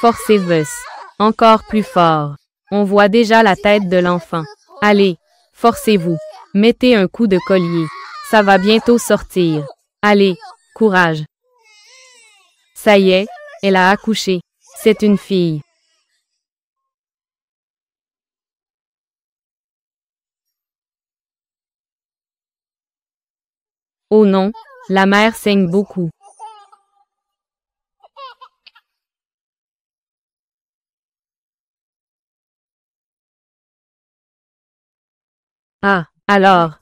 Forcez-vous. Encore plus fort. On voit déjà la tête de l'enfant. Allez, forcez-vous. Mettez un coup de collier. Ça va bientôt sortir. Allez, courage. Ça y est, elle a accouché. C'est une fille. Oh non, la mère saigne beaucoup. Ah, alors,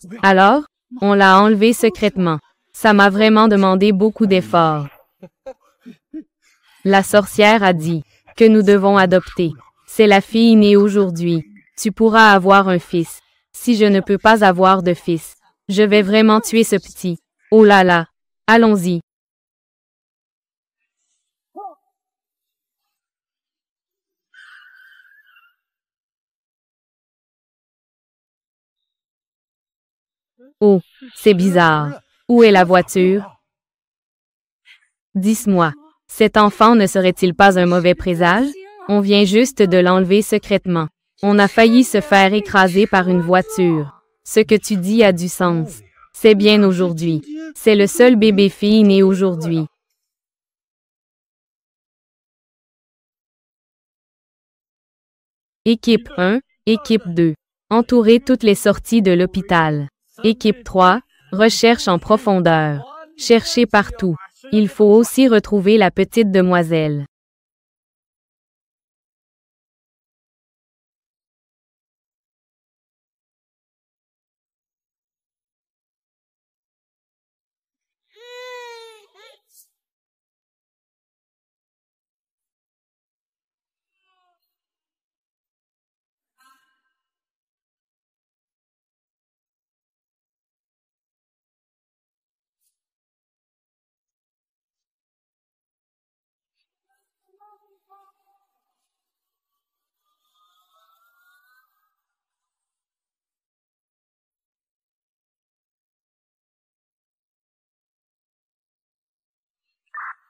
on l'a enlevé secrètement. Ça m'a vraiment demandé beaucoup d'efforts. La sorcière a dit que nous devons adopter. C'est la fille née aujourd'hui. Tu pourras avoir un fils. Si je ne peux pas avoir de fils, je vais vraiment tuer ce petit. Oh là là. Allons-y. Oh, c'est bizarre. Où est la voiture? Dis-moi, cet enfant ne serait-il pas un mauvais présage? On vient juste de l'enlever secrètement. On a failli se faire écraser par une voiture. Ce que tu dis a du sens. C'est bien aujourd'hui. C'est le seul bébé fille né aujourd'hui. Équipe 1, équipe 2. Entourer toutes les sorties de l'hôpital. Équipe 3, recherche en profondeur. Cherchez partout. Il faut aussi retrouver la petite demoiselle.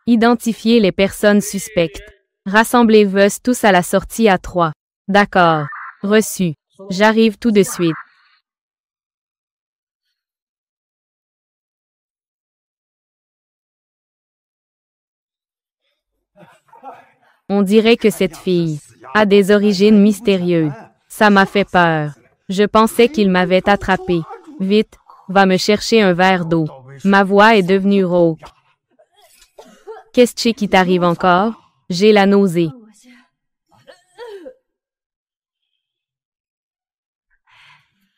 Identifiez les personnes suspectes. Rassemblez-vous tous à la sortie à 3. D'accord. Reçu. J'arrive tout de suite. On dirait que cette fille a des origines mystérieuses. Ça m'a fait peur. Je pensais qu'il m'avait attrapé. Vite, va me chercher un verre d'eau. Ma voix est devenue rauque. Qu'est-ce qui t'arrive encore? J'ai la nausée.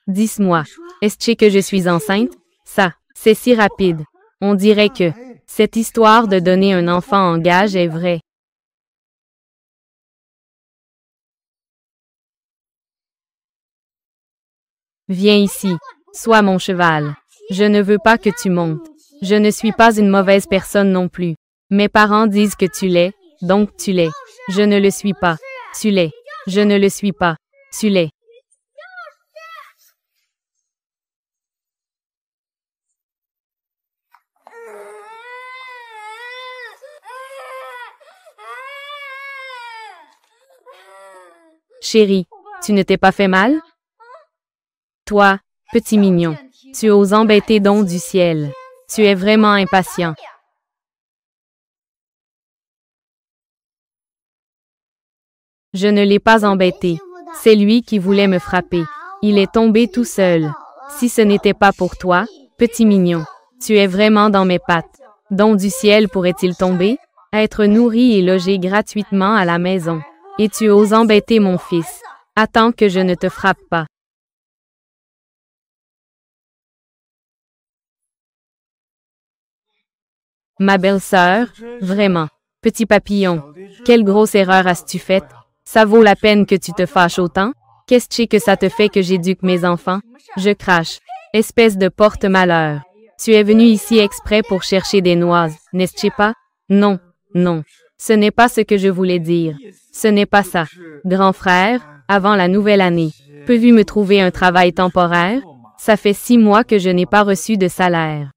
Dis-moi, est-ce que je suis enceinte? Ça, c'est si rapide. On dirait que cette histoire de donner un enfant en gage est vraie. Viens ici. Sois mon cheval. Je ne veux pas que tu montes. Je ne suis pas une mauvaise personne non plus. Mes parents disent que tu l'es, donc tu l'es. Je ne le suis pas. Tu l'es. Je ne le suis pas. Tu l'es. Chérie, tu ne t'es pas fait mal? Toi, petit mignon, tu oses embêter don du ciel. Tu es vraiment impatient. Je ne l'ai pas embêté. C'est lui qui voulait me frapper. Il est tombé tout seul. Si ce n'était pas pour toi, petit mignon, tu es vraiment dans mes pattes. Don du ciel pourrait-il tomber? Être nourri et logé gratuitement à la maison. Et tu oses embêter mon fils. Attends que je ne te frappe pas. Ma belle-sœur, vraiment. Petit papillon, quelle grosse erreur as-tu faite? Ça vaut la peine que tu te fâches autant? Qu'est-ce que ça te fait que j'éduque mes enfants? Je crache. Espèce de porte-malheur. Tu es venu ici exprès pour chercher des noises, n'est-ce pas? Non, non. Ce n'est pas ce que je voulais dire. Ce n'est pas ça. Grand frère, avant la nouvelle année, peux-tu me trouver un travail temporaire? Ça fait 6 mois que je n'ai pas reçu de salaire.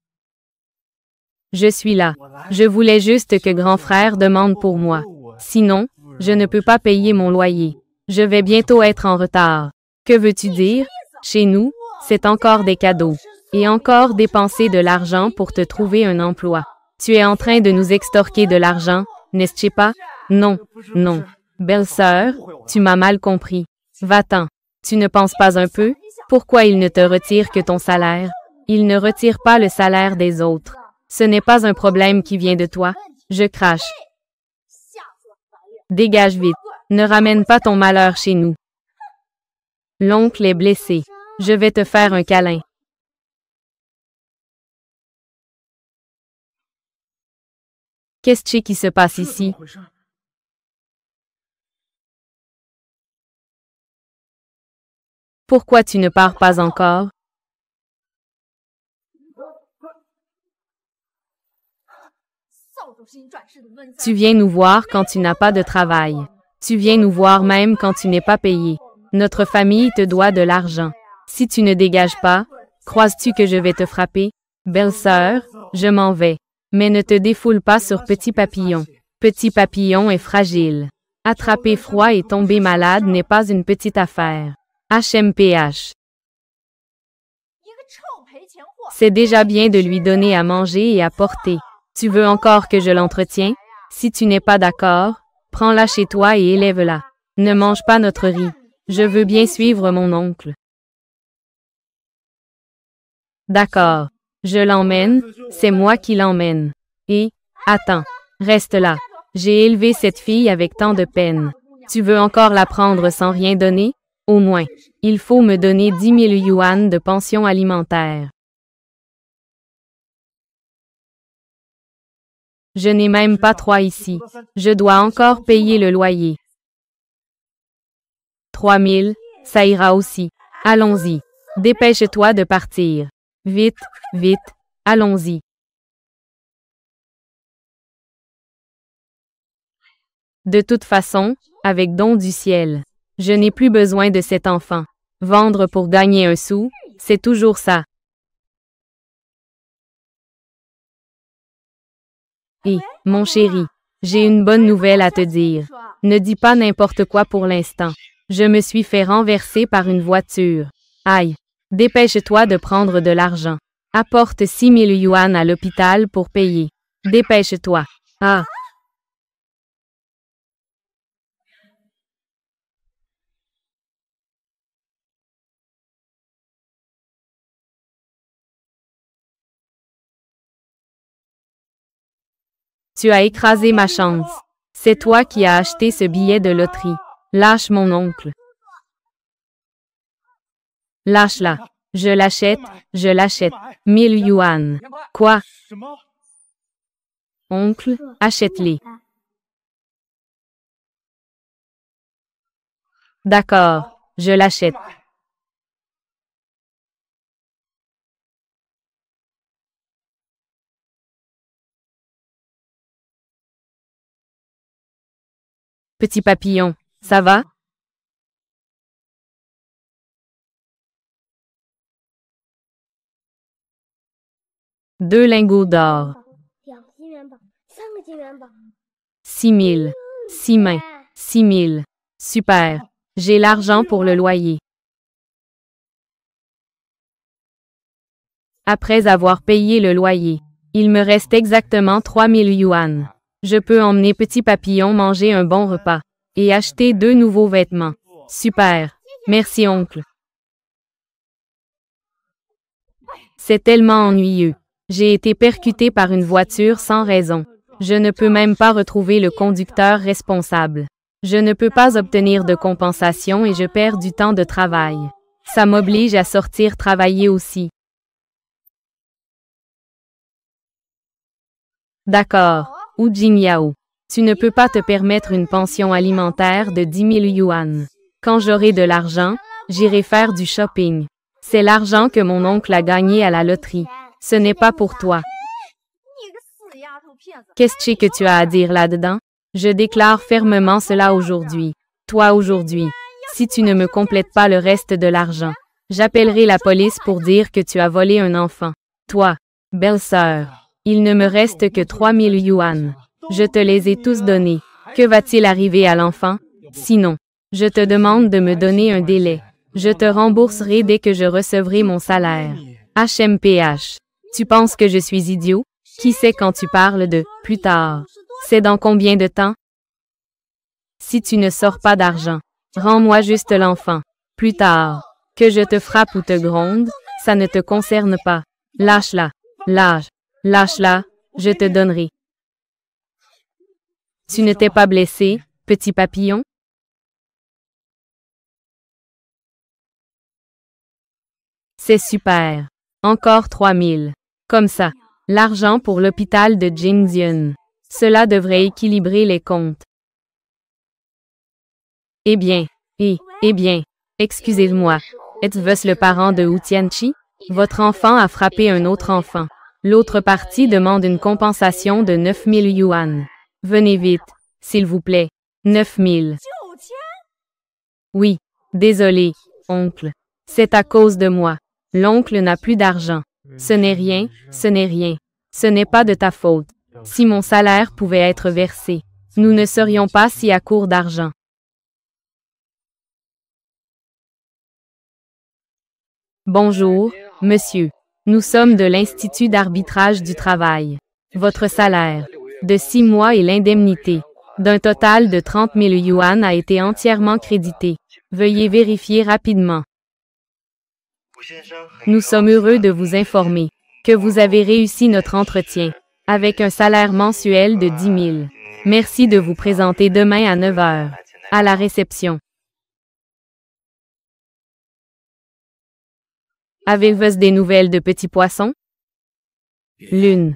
Je suis là. Je voulais juste que grand frère demande pour moi. Sinon, Je ne peux pas payer mon loyer. Je vais bientôt être en retard. Que veux-tu dire? Chez nous, c'est encore des cadeaux. Et encore dépenser de l'argent pour te trouver un emploi. Tu es en train de nous extorquer de l'argent, n'est-ce pas? Non, non. Belle-sœur, tu m'as mal compris. Va-t'en. Tu ne penses pas un peu? Pourquoi il ne te retire que ton salaire? Il ne retire pas le salaire des autres. Ce n'est pas un problème qui vient de toi. Je crache. Dégage vite. Ne ramène pas ton malheur chez nous. L'oncle est blessé. Je vais te faire un câlin. Qu'est-ce qui se passe ici? Pourquoi tu ne pars pas encore? Tu viens nous voir quand tu n'as pas de travail. Tu viens nous voir même quand tu n'es pas payé. Notre famille te doit de l'argent. Si tu ne dégages pas, croises-tu que je vais te frapper? Belle-sœur, je m'en vais. Mais ne te défoule pas sur Petit Papillon. Petit Papillon est fragile. Attraper froid et tomber malade n'est pas une petite affaire. HMPH. C'est déjà bien de lui donner à manger et à porter. Tu veux encore que je l'entretienne? Si tu n'es pas d'accord, prends-la chez toi et élève-la. Ne mange pas notre riz. Je veux bien suivre mon oncle. D'accord. Je l'emmène, c'est moi qui l'emmène. Et, attends, reste là. J'ai élevé cette fille avec tant de peine. Tu veux encore la prendre sans rien donner? Au moins, il faut me donner 10 000 yuan de pension alimentaire. Je n'ai même pas 3 ici. Je dois encore payer le loyer. 3 000, ça ira aussi. Allons-y. Dépêche-toi de partir. Vite, vite, allons-y. De toute façon, avec don du ciel, je n'ai plus besoin de cet enfant. Vendre pour gagner un sou, c'est toujours ça. Et, mon chéri, j'ai une bonne nouvelle à te dire. Ne dis pas n'importe quoi pour l'instant. Je me suis fait renverser par une voiture. Aïe. Dépêche-toi de prendre de l'argent. Apporte 6 000 yuan à l'hôpital pour payer. Dépêche-toi. Ah. Tu as écrasé ma chance. C'est toi qui as acheté ce billet de loterie. Lâche mon oncle. Lâche-la. Je l'achète, je l'achète. 1000 yuan. Quoi? Oncle, achète-les. D'accord, je l'achète. Petit papillon, ça va? Deux lingots d'or. 6 000. 6 mains. 6 000. Super. J'ai l'argent pour le loyer. Après avoir payé le loyer, il me reste exactement 3 000 yuan. Je peux emmener Petit Papillon manger un bon repas et acheter 2 nouveaux vêtements. Super. Merci, oncle. C'est tellement ennuyeux. J'ai été percuté par une voiture sans raison. Je ne peux même pas retrouver le conducteur responsable. Je ne peux pas obtenir de compensation et je perds du temps de travail. Ça m'oblige à sortir travailler aussi. D'accord. Hu Jingyao. Tu ne peux pas te permettre une pension alimentaire de 10 000 yuan. Quand j'aurai de l'argent, j'irai faire du shopping. C'est l'argent que mon oncle a gagné à la loterie. Ce n'est pas pour toi. Qu'est-ce que tu as à dire là-dedans? Je déclare fermement cela aujourd'hui. Toi aujourd'hui. Si tu ne me complètes pas le reste de l'argent, j'appellerai la police pour dire que tu as volé un enfant. Toi, belle-sœur, il ne me reste que 3 000 yuan. Je te les ai tous donnés. Que va-t-il arriver à l'enfant? Sinon, je te demande de me donner un délai. Je te rembourserai dès que je recevrai mon salaire. HMPH. Tu penses que je suis idiot? Qui sait quand tu parles de « plus tard ». C'est dans combien de temps? Si tu ne sors pas d'argent, rends-moi juste l'enfant. Plus tard. Que je te frappe ou te gronde, ça ne te concerne pas. Lâche-la. Lâche-la, je te donnerai. Tu ne t'es pas blessé, petit papillon? C'est super. Encore 3000. Comme ça. L'argent pour l'hôpital de Jingxian. Cela devrait équilibrer les comptes. Eh bien, excusez-moi. Êtes-vous le parent de Wu Tianqi? Votre enfant a frappé un autre enfant. L'autre partie demande une compensation de 9000 yuan. Venez vite, s'il vous plaît. 9000. Oui, désolé, oncle. C'est à cause de moi. L'oncle n'a plus d'argent. Ce n'est rien. Ce n'est pas de ta faute. Si mon salaire pouvait être versé, nous ne serions pas si à court d'argent. Bonjour, monsieur. Nous sommes de l'Institut d'arbitrage du travail. Votre salaire de 6 mois et l'indemnité d'un total de 30 000 yuan a été entièrement crédité. Veuillez vérifier rapidement. Nous sommes heureux de vous informer que vous avez réussi notre entretien avec un salaire mensuel de 10 000. Merci de vous présenter demain à 9 heures à la réception. Avez-vous des nouvelles de Petit Poisson? Lune.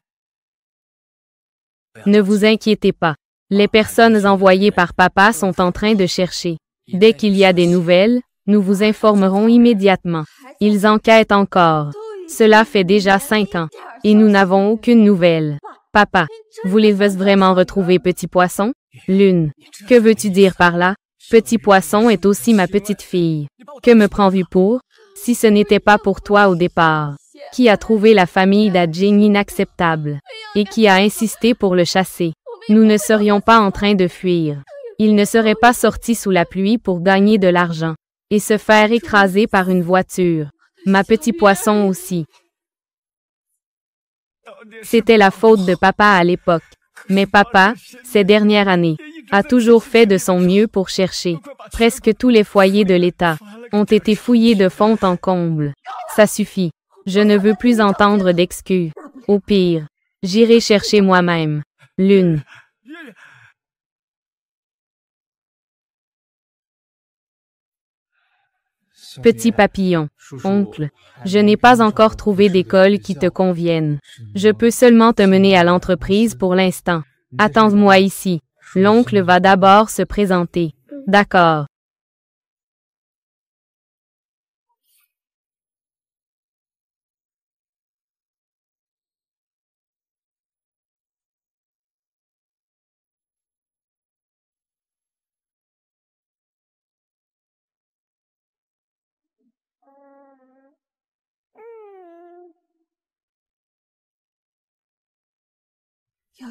Ne vous inquiétez pas. Les personnes envoyées par papa sont en train de chercher. Dès qu'il y a des nouvelles, nous vous informerons immédiatement. Ils enquêtent encore. Cela fait déjà 5 ans. Et nous n'avons aucune nouvelle. Papa, voulez-vous vraiment retrouver Petit Poisson? Lune. Que veux-tu dire par là? Petit Poisson est aussi ma petite fille. Que me prends-tu pour? Si ce n'était pas pour toi au départ, qui a trouvé la famille d'Ajing inacceptable et qui a insisté pour le chasser, nous ne serions pas en train de fuir. Il ne serait pas sorti sous la pluie pour gagner de l'argent et se faire écraser par une voiture. Ma Petit Poisson aussi. C'était la faute de papa à l'époque. Mais papa, ces dernières années, a toujours fait de son mieux pour chercher. Presque tous les foyers de l'État ont été fouillés de fond en comble. Ça suffit. Je ne veux plus entendre d'excuses. Au pire, j'irai chercher moi-même. Lune. Petit papillon. Oncle, je n'ai pas encore trouvé d'école qui te convienne. Je peux seulement te mener à l'entreprise pour l'instant. Attends-moi ici. L'oncle va d'abord se présenter. D'accord.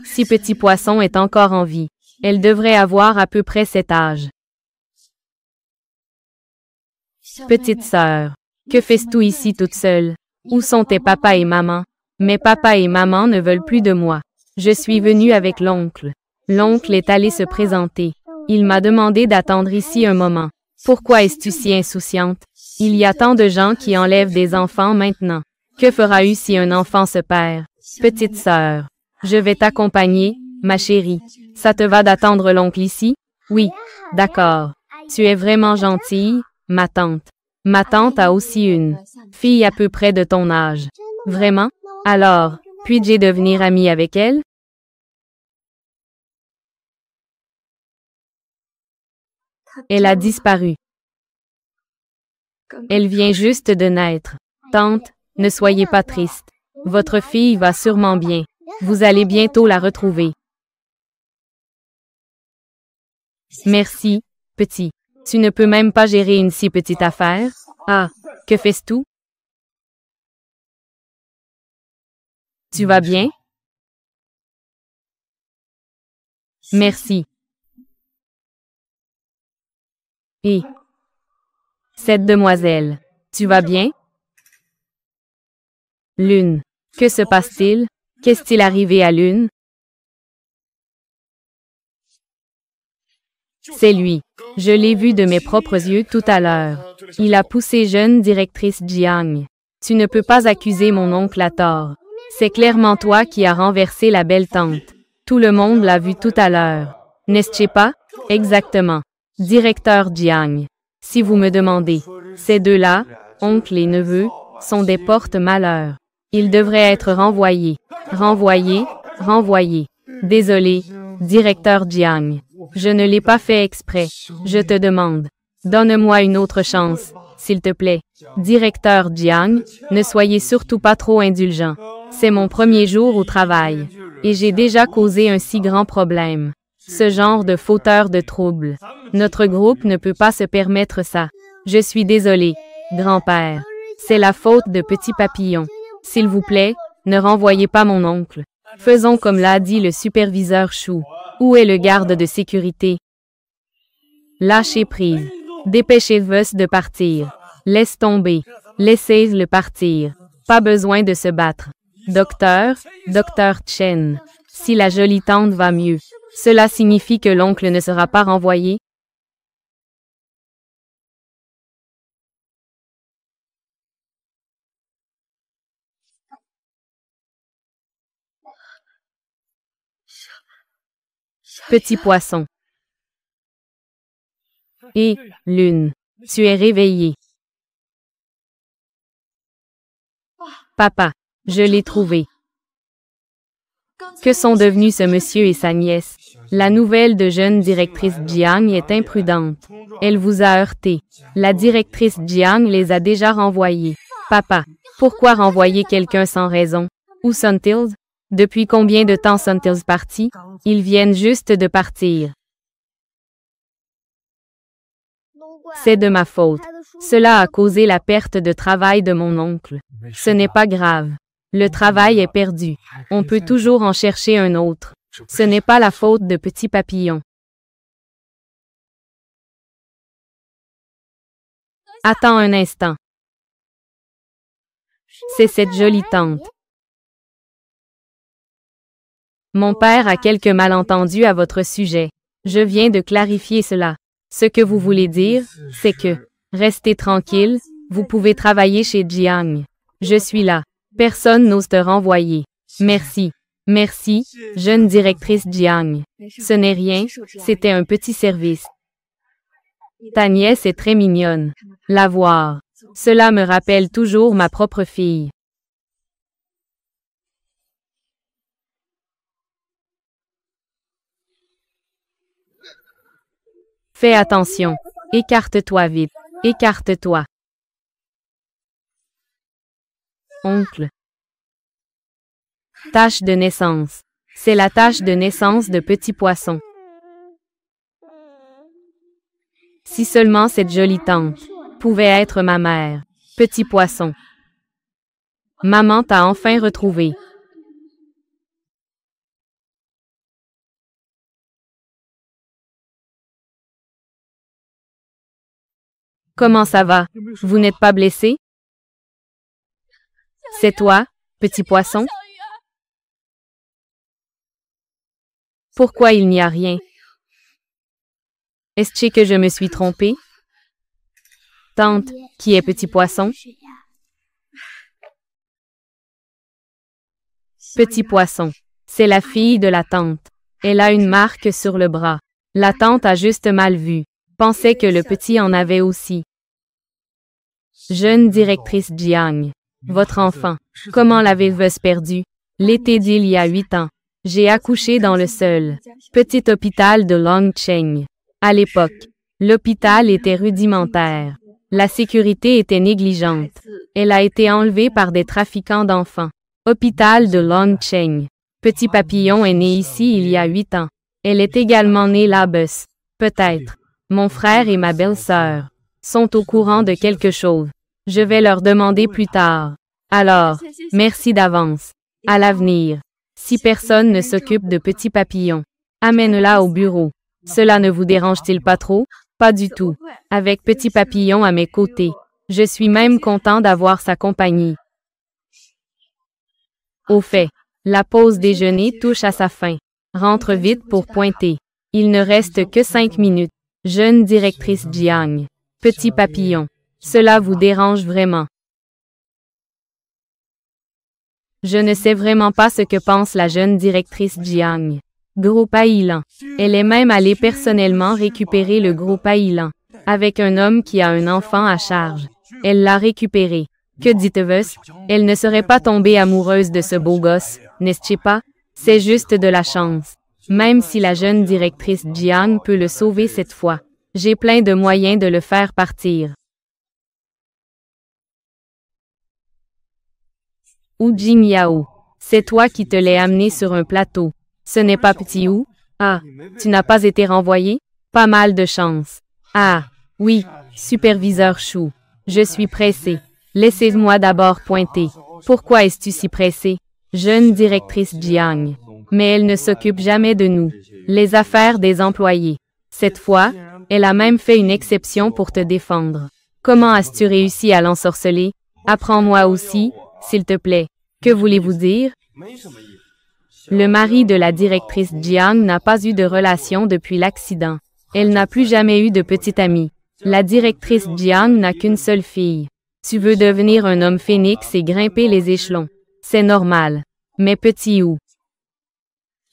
Si Petit Poisson est encore en vie, elle devrait avoir à peu près cet âge. Petite sœur, que fais-tu ici toute seule? Où sont tes papa et maman? Mes papa et maman ne veulent plus de moi. Je suis venue avec l'oncle. L'oncle est allé se présenter. Il m'a demandé d'attendre ici un moment. Pourquoi es-tu si insouciante? Il y a tant de gens qui enlèvent des enfants maintenant. Que feras-tu si un enfant se perd? Petite sœur, je vais t'accompagner, ma chérie. Ça te va d'attendre l'oncle ici? Oui, d'accord. Tu es vraiment gentille, ma tante. Ma tante a aussi une fille à peu près de ton âge. Vraiment? Alors, puis-je devenir amie avec elle? Elle a disparu. Elle vient juste de naître. Tante, ne soyez pas triste. Votre fille va sûrement bien. Vous allez bientôt la retrouver. Merci, petit. Tu ne peux même pas gérer une si petite affaire? Ah, que fais-tu? Tu vas bien? Merci. Et cette demoiselle, tu vas bien? Lune. Que se passe-t-il? Qu'est-il arrivé à Lune? C'est lui. Je l'ai vu de mes propres yeux tout à l'heure. Il a poussé jeune directrice Jiang. Tu ne peux pas accuser mon oncle à tort. C'est clairement toi qui as renversé la belle tante. Tout le monde l'a vu tout à l'heure. N'est-ce pas? Exactement. Directeur Jiang. Si vous me demandez, ces deux-là, oncle et neveu, sont des porte-malheurs. Ils devraient être renvoyés. Renvoyés, renvoyés. Désolé, directeur Jiang. Je ne l'ai pas fait exprès. Je te demande. Donne-moi une autre chance, s'il te plaît. Directeur Jiang, ne soyez surtout pas trop indulgent. C'est mon premier jour au travail. Et j'ai déjà causé un si grand problème. Ce genre de fauteur de troubles. Notre groupe ne peut pas se permettre ça. Je suis désolé, grand-père. C'est la faute de Petit Papillon. S'il vous plaît, ne renvoyez pas mon oncle. Faisons comme l'a dit le superviseur Chou. Où est le garde de sécurité? Lâchez prise. Dépêchez-vous de partir. Laisse tomber. Laissez-le partir. Pas besoin de se battre. Docteur Chen. Si la jolie tante va mieux, cela signifie que l'oncle ne sera pas renvoyé? Petit poisson. Et, Lune, tu es réveillé. Papa, je l'ai trouvé. Que sont devenus ce monsieur et sa nièce? La nouvelle de jeune directrice Jiang est imprudente. Elle vous a heurté. La directrice Jiang les a déjà renvoyés. Papa, pourquoi renvoyer quelqu'un sans raison? Où sont-ils? Depuis combien de temps sont-ils partis? Ils viennent juste de partir. C'est de ma faute. Cela a causé la perte de travail de mon oncle. Ce n'est pas grave. Le travail est perdu. On peut toujours en chercher un autre. Ce n'est pas la faute de Petit Papillon. Attends un instant. C'est cette jolie tante. Mon père a quelques malentendus à votre sujet. Je viens de clarifier cela. Ce que vous voulez dire, c'est que, restez tranquille, vous pouvez travailler chez Jiang. Je suis là. Personne n'ose te renvoyer. Merci. Merci, jeune directrice Jiang. Ce n'est rien, c'était un petit service. Ta nièce est très mignonne. La voir. Cela me rappelle toujours ma propre fille. Fais attention. Écarte-toi vite. Écarte-toi. Oncle. Tache de naissance. C'est la tache de naissance de Petit Poisson. Si seulement cette jolie tante pouvait être ma mère. Petit Poisson. Maman t'a enfin retrouvé. Comment ça va? Vous n'êtes pas blessé? C'est toi, Petit Poisson? Pourquoi il n'y a rien? Est-ce que je me suis trompée? Tante, qui est Petit Poisson? Petit Poisson. C'est la fille de la tante. Elle a une marque sur le bras. La tante a juste mal vu. Pensait que le petit en avait aussi. Jeune directrice Jiang. Votre enfant. Comment l'avez-vous perdu? L'été d'il y a 8 ans. J'ai accouché dans le seul petit hôpital de Longcheng. À l'époque, l'hôpital était rudimentaire. La sécurité était négligente. Elle a été enlevée par des trafiquants d'enfants. Hôpital de Longcheng. Petit Papillon est né ici il y a 8 ans. Elle est également née là-bas. Peut-être. Mon frère et ma belle-sœur sont au courant de quelque chose. Je vais leur demander plus tard. Alors, merci d'avance. À l'avenir. Si personne ne s'occupe de Petit Papillon, amène-la au bureau. Cela ne vous dérange-t-il pas trop? Pas du tout. Avec Petit Papillon à mes côtés. Je suis même content d'avoir sa compagnie. Au fait, la pause déjeuner touche à sa fin. Rentre vite pour pointer. Il ne reste que 5 minutes. Jeune directrice Jiang. Petit Papillon. Cela vous dérange vraiment? Je ne sais vraiment pas ce que pense la jeune directrice Jiang. Groupe Aïlan. Elle est même allée personnellement récupérer le groupe Aïlan. Avec un homme qui a un enfant à charge. Elle l'a récupéré. Que dites-vous? Elle ne serait pas tombée amoureuse de ce beau gosse, n'est-ce pas? C'est juste de la chance. Même si la jeune directrice Jiang peut le sauver cette fois, j'ai plein de moyens de le faire partir. Wu Jingyao, c'est toi qui te l'ai amené sur un plateau. Ce n'est pas Petit Wu? Ah, tu n'as pas été renvoyé? Pas mal de chance. Ah, oui, superviseur Chou. Je suis pressé. Laissez-moi d'abord pointer. Pourquoi es-tu si pressé? Jeune directrice Jiang. Mais elle ne s'occupe jamais de nous. Les affaires des employés. Cette fois, elle a même fait une exception pour te défendre. Comment as-tu réussi à l'ensorceler? Apprends-moi aussi, s'il te plaît. Que voulez-vous dire? Le mari de la directrice Jiang n'a pas eu de relation depuis l'accident. Elle n'a plus jamais eu de petite amie. La directrice Jiang n'a qu'une seule fille. Tu veux devenir un homme phénix et grimper les échelons. C'est normal. Mais Petit Wu.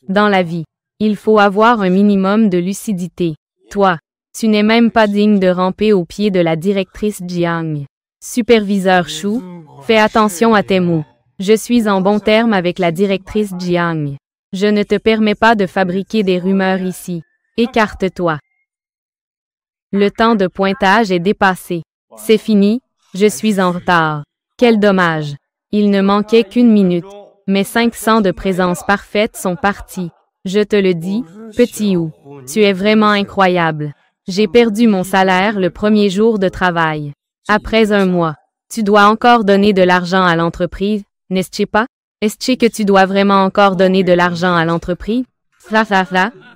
Dans la vie, il faut avoir un minimum de lucidité. Toi, tu n'es même pas digne de ramper aux pieds de la directrice Jiang. Superviseur Chou, fais attention à tes mots. Je suis en bon terme avec la directrice Jiang. Je ne te permets pas de fabriquer des rumeurs ici. Écarte-toi. Le temps de pointage est dépassé. C'est fini, je suis en retard. Quel dommage. Il ne manquait qu'une minute. Mes 500 de présence parfaite sont partis. Je te le dis, Petit Wu, tu es vraiment incroyable. J'ai perdu mon salaire le premier jour de travail. Après un mois, tu dois encore donner de l'argent à l'entreprise, n'est-ce pas? Est-ce que tu dois vraiment encore donner de l'argent à l'entreprise?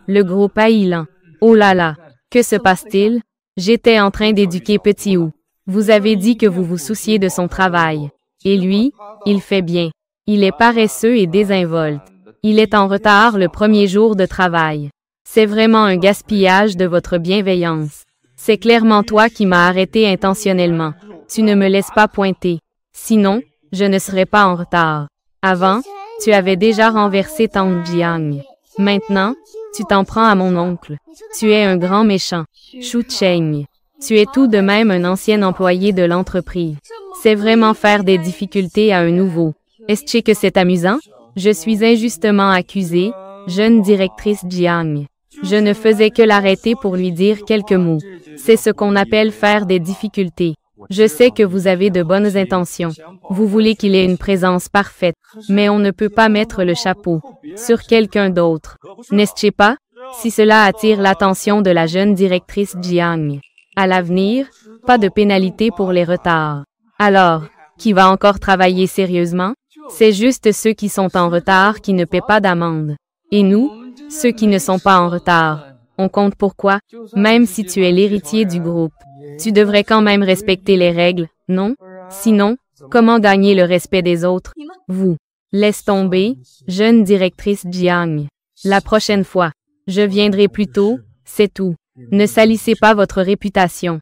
Le groupe Aïlan. Oh là là, que se passe-t-il? J'étais en train d'éduquer Petit Wu. Vous avez dit que vous vous souciez de son travail. Et lui, il fait bien. Il est paresseux et désinvolte. Il est en retard le premier jour de travail. C'est vraiment un gaspillage de votre bienveillance. C'est clairement toi qui m'as arrêté intentionnellement. Tu ne me laisses pas pointer. Sinon, je ne serais pas en retard. Avant, tu avais déjà renversé Tang Jiang. Maintenant, tu t'en prends à mon oncle. Tu es un grand méchant. Shu Cheng. Tu es tout de même un ancien employé de l'entreprise. C'est vraiment faire des difficultés à un nouveau. Est-ce que c'est amusant? Je suis injustement accusée, jeune directrice Jiang. Je ne faisais que l'arrêter pour lui dire quelques mots. C'est ce qu'on appelle faire des difficultés. Je sais que vous avez de bonnes intentions. Vous voulez qu'il ait une présence parfaite, mais on ne peut pas mettre le chapeau sur quelqu'un d'autre. N'est-ce pas? Si cela attire l'attention de la jeune directrice Jiang. À l'avenir, pas de pénalité pour les retards. Alors, qui va encore travailler sérieusement? C'est juste ceux qui sont en retard qui ne paient pas d'amende. Et nous, ceux qui ne sont pas en retard, on compte pourquoi? Même si tu es l'héritier du groupe. Tu devrais quand même respecter les règles, non? Sinon, comment gagner le respect des autres? Vous. Laisse tomber, jeune directrice Jiang. La prochaine fois, je viendrai plus tôt, c'est tout. Ne salissez pas votre réputation.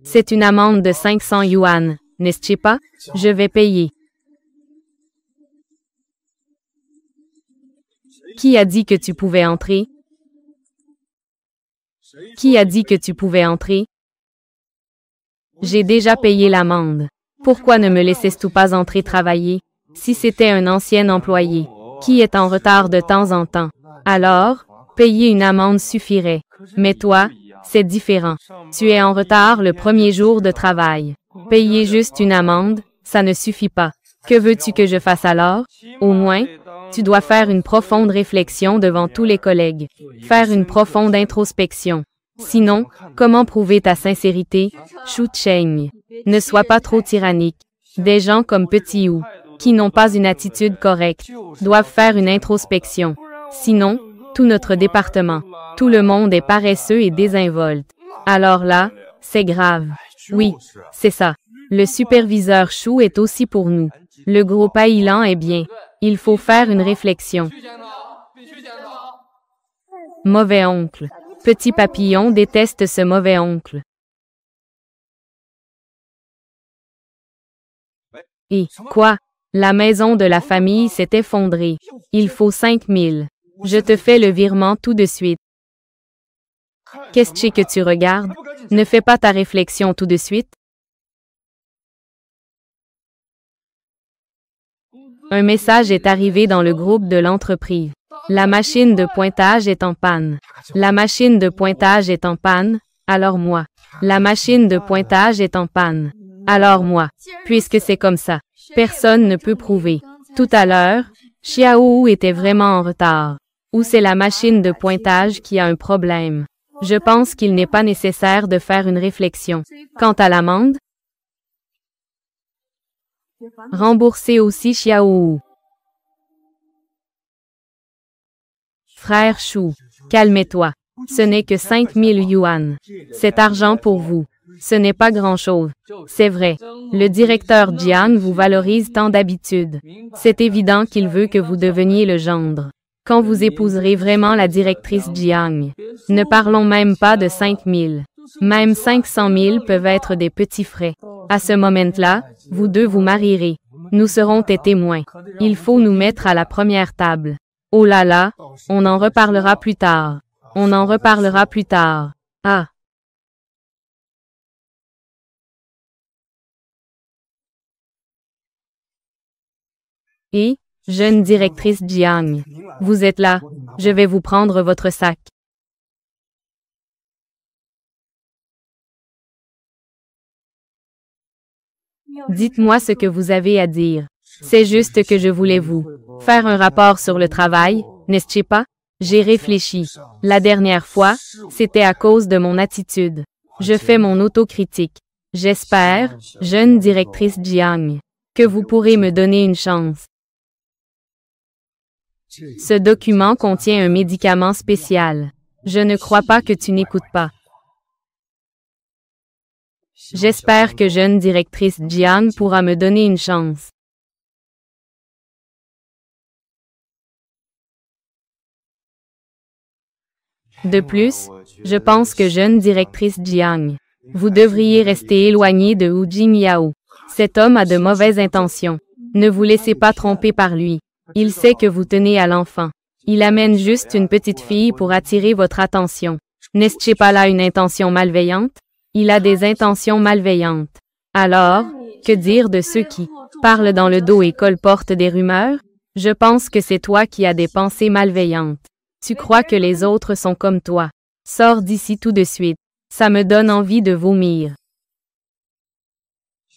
C'est une amende de 500 yuan, n'est-ce pas? Je vais payer. Qui a dit que tu pouvais entrer? Qui a dit que tu pouvais entrer? J'ai déjà payé l'amende. Pourquoi ne me laissais-tu pas entrer travailler? Si c'était un ancien employé, qui est en retard de temps en temps, alors, payer une amende suffirait. Mais toi, c'est différent. Tu es en retard le premier jour de travail. Payer juste une amende, ça ne suffit pas. Que veux-tu que je fasse alors? Au moins, tu dois faire une profonde réflexion devant tous les collègues. Faire une profonde introspection. Sinon, comment prouver ta sincérité? Shu Cheng. Ne sois pas trop tyrannique. Des gens comme Petit Wu, qui n'ont pas une attitude correcte, doivent faire une introspection. Sinon, tout notre département. Tout le monde est paresseux et désinvolte. Alors là, c'est grave. Oui, c'est ça. Le superviseur Chou est aussi pour nous. Le gros paillan est bien. Il faut faire une réflexion. Mauvais oncle. Petit papillon déteste ce mauvais oncle. Et, quoi? La maison de la famille s'est effondrée. Il faut 5000. Je te fais le virement tout de suite. Qu'est-ce que tu regardes? Ne fais pas ta réflexion tout de suite. Un message est arrivé dans le groupe de l'entreprise. La machine de pointage est en panne. La machine de pointage est en panne, alors moi. La machine de pointage est en panne. Alors moi. Puisque c'est comme ça. Personne ne peut prouver. Tout à l'heure, Xiaohu était vraiment en retard. Ou c'est la machine de pointage qui a un problème. Je pense qu'il n'est pas nécessaire de faire une réflexion. Quant à l'amende, rembourser aussi Xiaohu. Frère Chou, calmez-toi. Ce n'est que 5000 yuan. Cet argent pour vous. Ce n'est pas grand-chose. C'est vrai. Le directeur Jiang vous valorise tant d'habitude. C'est évident qu'il veut que vous deveniez le gendre. Quand vous épouserez vraiment la directrice Jiang, ne parlons même pas de 5000. Même 500 000 peuvent être des petits frais. À ce moment-là, vous deux vous marierez. Nous serons tes témoins. Il faut nous mettre à la première table. Oh là là, on en reparlera plus tard. On en reparlera plus tard. Ah. Et, jeune directrice Jiang, vous êtes là, je vais vous prendre votre sac. Dites-moi ce que vous avez à dire. C'est juste que je voulais vous faire un rapport sur le travail, n'est-ce pas? J'ai réfléchi. La dernière fois, c'était à cause de mon attitude. Je fais mon autocritique. J'espère, jeune directrice Jiang, que vous pourrez me donner une chance. Ce document contient un médicament spécial. Je ne crois pas que tu n'écoutes pas. J'espère que jeune directrice Jiang pourra me donner une chance. De plus, je pense que jeune directrice Jiang, vous devriez rester éloigné de Hu Jingyao. Cet homme a de mauvaises intentions. Ne vous laissez pas tromper par lui. Il sait que vous tenez à l'enfant. Il amène juste une petite fille pour attirer votre attention. N'est-ce pas là une intention malveillante? Il a des intentions malveillantes. Alors, que dire de ceux qui parlent dans le dos et colportent des rumeurs? Je pense que c'est toi qui as des pensées malveillantes. Tu crois que les autres sont comme toi. Sors d'ici tout de suite. Ça me donne envie de vomir.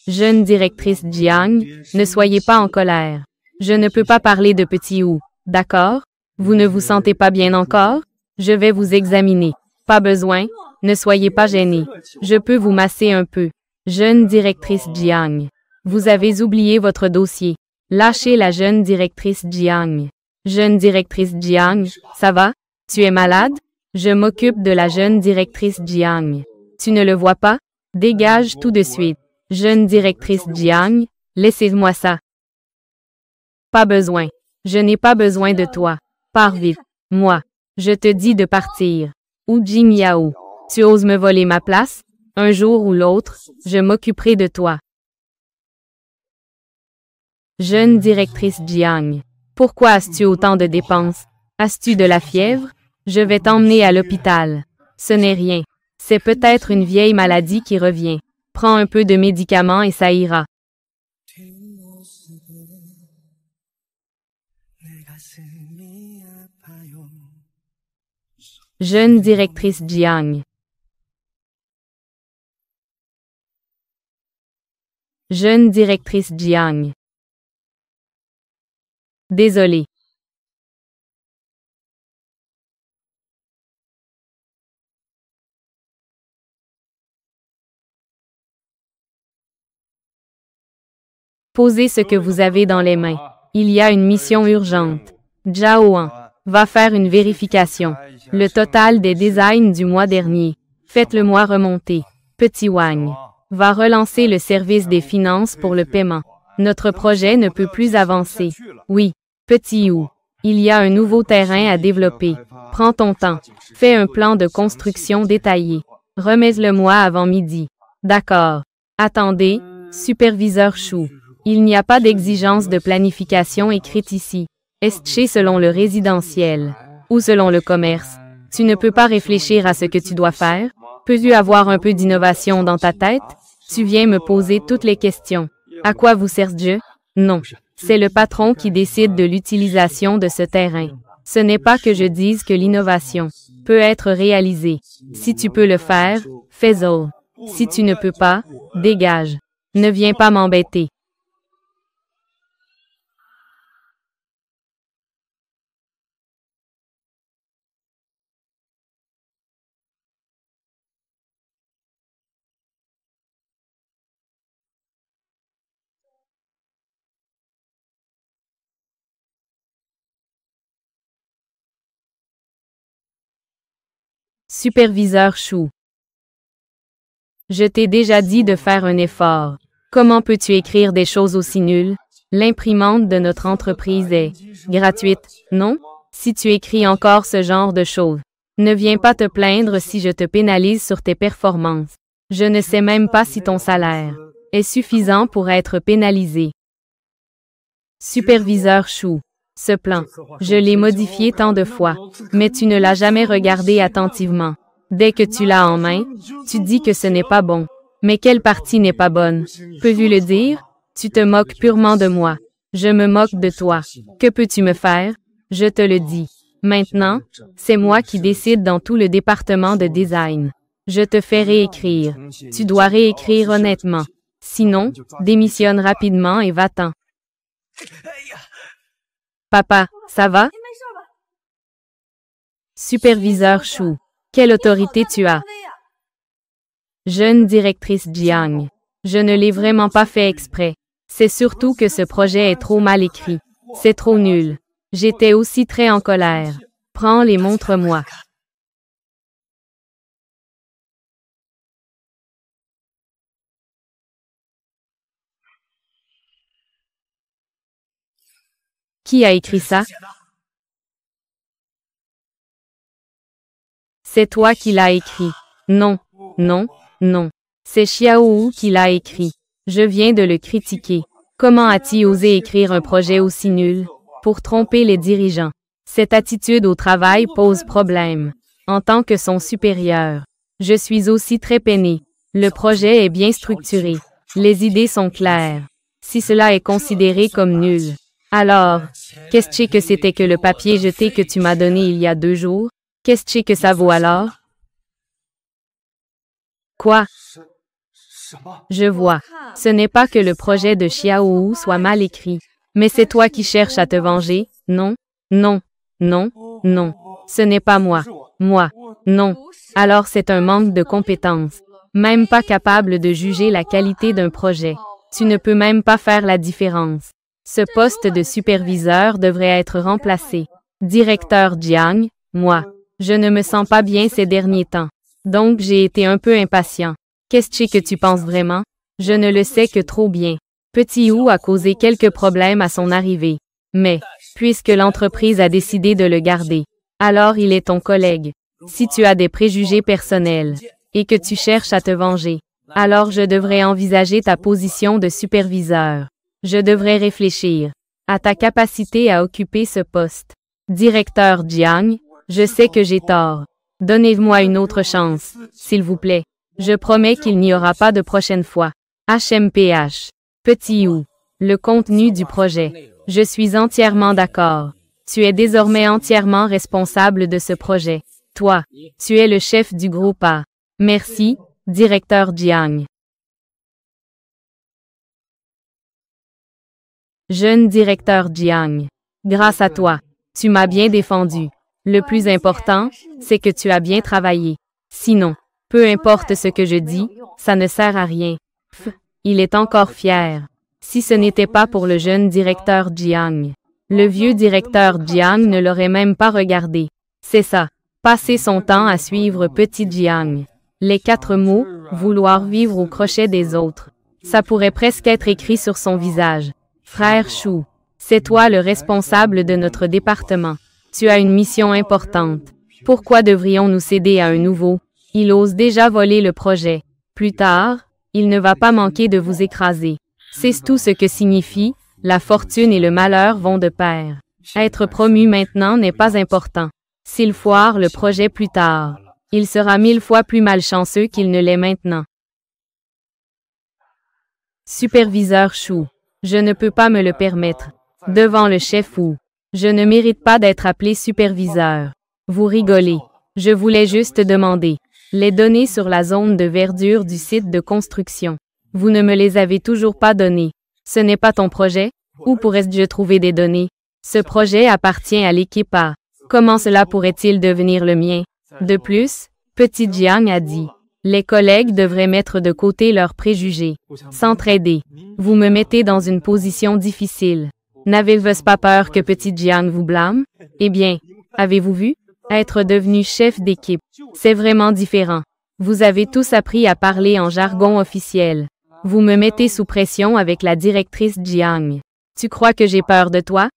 Jeune directrice Jiang, ne soyez pas en colère. Je ne peux pas parler de petit Hu, d'accord? Vous ne vous sentez pas bien encore? Je vais vous examiner. Pas besoin, ne soyez pas gêné. Je peux vous masser un peu. Jeune directrice Jiang, vous avez oublié votre dossier. Lâchez la jeune directrice Jiang. Jeune directrice Jiang, ça va? Tu es malade? Je m'occupe de la jeune directrice Jiang. Tu ne le vois pas? Dégage tout de suite. Jeune directrice Jiang, laissez-moi ça. Pas besoin. Je n'ai pas besoin de toi. Pars vite. Moi. Je te dis de partir. Hu Jingyao. Tu oses me voler ma place? Un jour ou l'autre, je m'occuperai de toi. Jeune directrice Jiang. Pourquoi as-tu autant de dépenses? As-tu de la fièvre? Je vais t'emmener à l'hôpital. Ce n'est rien. C'est peut-être une vieille maladie qui revient. Prends un peu de médicaments et ça ira. Jeune directrice Jiang. Jeune directrice Jiang. Désolé. Posez ce que vous avez dans les mains. Il y a une mission urgente. Zhao An. Va faire une vérification. Le total des designs du mois dernier. Faites-le-moi remonter. Petit Wang. Va relancer le service des finances pour le paiement. Notre projet ne peut plus avancer. Oui. Petit You. Il y a un nouveau terrain à développer. Prends ton temps. Fais un plan de construction détaillé. Remets-le-moi avant midi. D'accord. Attendez, superviseur Chou. Il n'y a pas d'exigence de planification écrite ici. Est-ce selon le résidentiel ou selon le commerce? Tu ne peux pas réfléchir à ce que tu dois faire? Peux-tu avoir un peu d'innovation dans ta tête? Tu viens me poser toutes les questions. À quoi vous sert-je? Non. C'est le patron qui décide de l'utilisation de ce terrain. Ce n'est pas que je dise que l'innovation peut être réalisée. Si tu peux le faire, fais-le. Si tu ne peux pas, dégage. Ne viens pas m'embêter. Superviseur Chou. Je t'ai déjà dit de faire un effort. Comment peux-tu écrire des choses aussi nulles? L'imprimante de notre entreprise est gratuite, non? Si tu écris encore ce genre de choses, ne viens pas te plaindre si je te pénalise sur tes performances. Je ne sais même pas si ton salaire est suffisant pour être pénalisé. Superviseur Chou. Ce plan, je l'ai modifié tant de fois, mais tu ne l'as jamais regardé attentivement. Dès que tu l'as en main, tu dis que ce n'est pas bon. Mais quelle partie n'est pas bonne? Peux-tu le dire? Tu te moques purement de moi. Je me moque de toi. Que peux-tu me faire? Je te le dis. Maintenant, c'est moi qui décide dans tout le département de design. Je te fais réécrire. Tu dois réécrire honnêtement. Sinon, démissionne rapidement et va-t'en. Papa, ça va? Superviseur Chou. Quelle autorité tu as? Jeune directrice Jiang. Je ne l'ai vraiment pas fait exprès. C'est surtout que ce projet est trop mal écrit. C'est trop nul. J'étais aussi très en colère. Prends les montre-moi. Qui a écrit ça? C'est toi qui l'as écrit. Non, non, non. C'est Xiaowu qui l'a écrit. Je viens de le critiquer. Comment a-t-il osé écrire un projet aussi nul? Pour tromper les dirigeants. Cette attitude au travail pose problème. En tant que son supérieur, je suis aussi très peiné. Le projet est bien structuré. Les idées sont claires. Si cela est considéré comme nul, alors, qu'est-ce que c'était que le papier jeté que tu m'as donné il y a 2 jours? Qu'est-ce que ça vaut alors? Quoi? Je vois. Ce n'est pas que le projet de Xiaowu soit mal écrit, mais c'est toi qui cherches à te venger, non? Non, non, non. Ce n'est pas moi. Moi. Non. Alors c'est un manque de compétences. Même pas capable de juger la qualité d'un projet. Tu ne peux même pas faire la différence. Ce poste de superviseur devrait être remplacé. Directeur Jiang, moi. Je ne me sens pas bien ces derniers temps. Donc j'ai été un peu impatient. Qu'est-ce que tu penses vraiment? Je ne le sais que trop bien. Petit You a causé quelques problèmes à son arrivée. Mais, puisque l'entreprise a décidé de le garder, alors il est ton collègue. Si tu as des préjugés personnels, et que tu cherches à te venger, alors je devrais envisager ta position de superviseur. Je devrais réfléchir à ta capacité à occuper ce poste. Directeur Jiang, je sais que j'ai tort. Donnez-moi une autre chance, s'il vous plaît. Je promets qu'il n'y aura pas de prochaine fois. HMPH. Petit You. Le contenu du projet. Je suis entièrement d'accord. Tu es désormais entièrement responsable de ce projet. Toi, tu es le chef du groupe A. Merci, directeur Jiang. Jeune directeur Jiang. Grâce à toi, tu m'as bien défendu. Le plus important, c'est que tu as bien travaillé. Sinon, peu importe ce que je dis, ça ne sert à rien. Il est encore fier. Si ce n'était pas pour le jeune directeur Jiang, Le vieux directeur Jiang ne l'aurait même pas regardé. C'est ça. Passer son temps à suivre Petit Jiang. Les 4 mots, vouloir vivre au crochet des autres. Ça pourrait presque être écrit sur son visage. Frère Chou, c'est toi le responsable de notre département. Tu as une mission importante. Pourquoi devrions-nous céder à un nouveau? Il ose déjà voler le projet. Plus tard, il ne va pas manquer de vous écraser. C'est tout ce que signifie, la fortune et le malheur vont de pair. Être promu maintenant n'est pas important. S'il foire le projet plus tard, il sera 1000 fois plus malchanceux qu'il ne l'est maintenant. Superviseur Chou, je ne peux pas me le permettre. Devant le chef Wu, je ne mérite pas d'être appelé superviseur. Vous rigolez. Je voulais juste demander les données sur la zone de verdure du site de construction. Vous ne me les avez toujours pas données. Ce n'est pas ton projet? Où pourrais-je trouver des données? Ce projet appartient à l'équipe A. Comment cela pourrait-il devenir le mien? De plus, Petit Jiang a dit, les collègues devraient mettre de côté leurs préjugés. S'entraider. Vous me mettez dans une position difficile. N'avez-vous pas peur que Petit Jiang vous blâme? Eh bien, avez-vous vu? Être devenu chef d'équipe, c'est vraiment différent. Vous avez tous appris à parler en jargon officiel. Vous me mettez sous pression avec la directrice Jiang. Tu crois que j'ai peur de toi?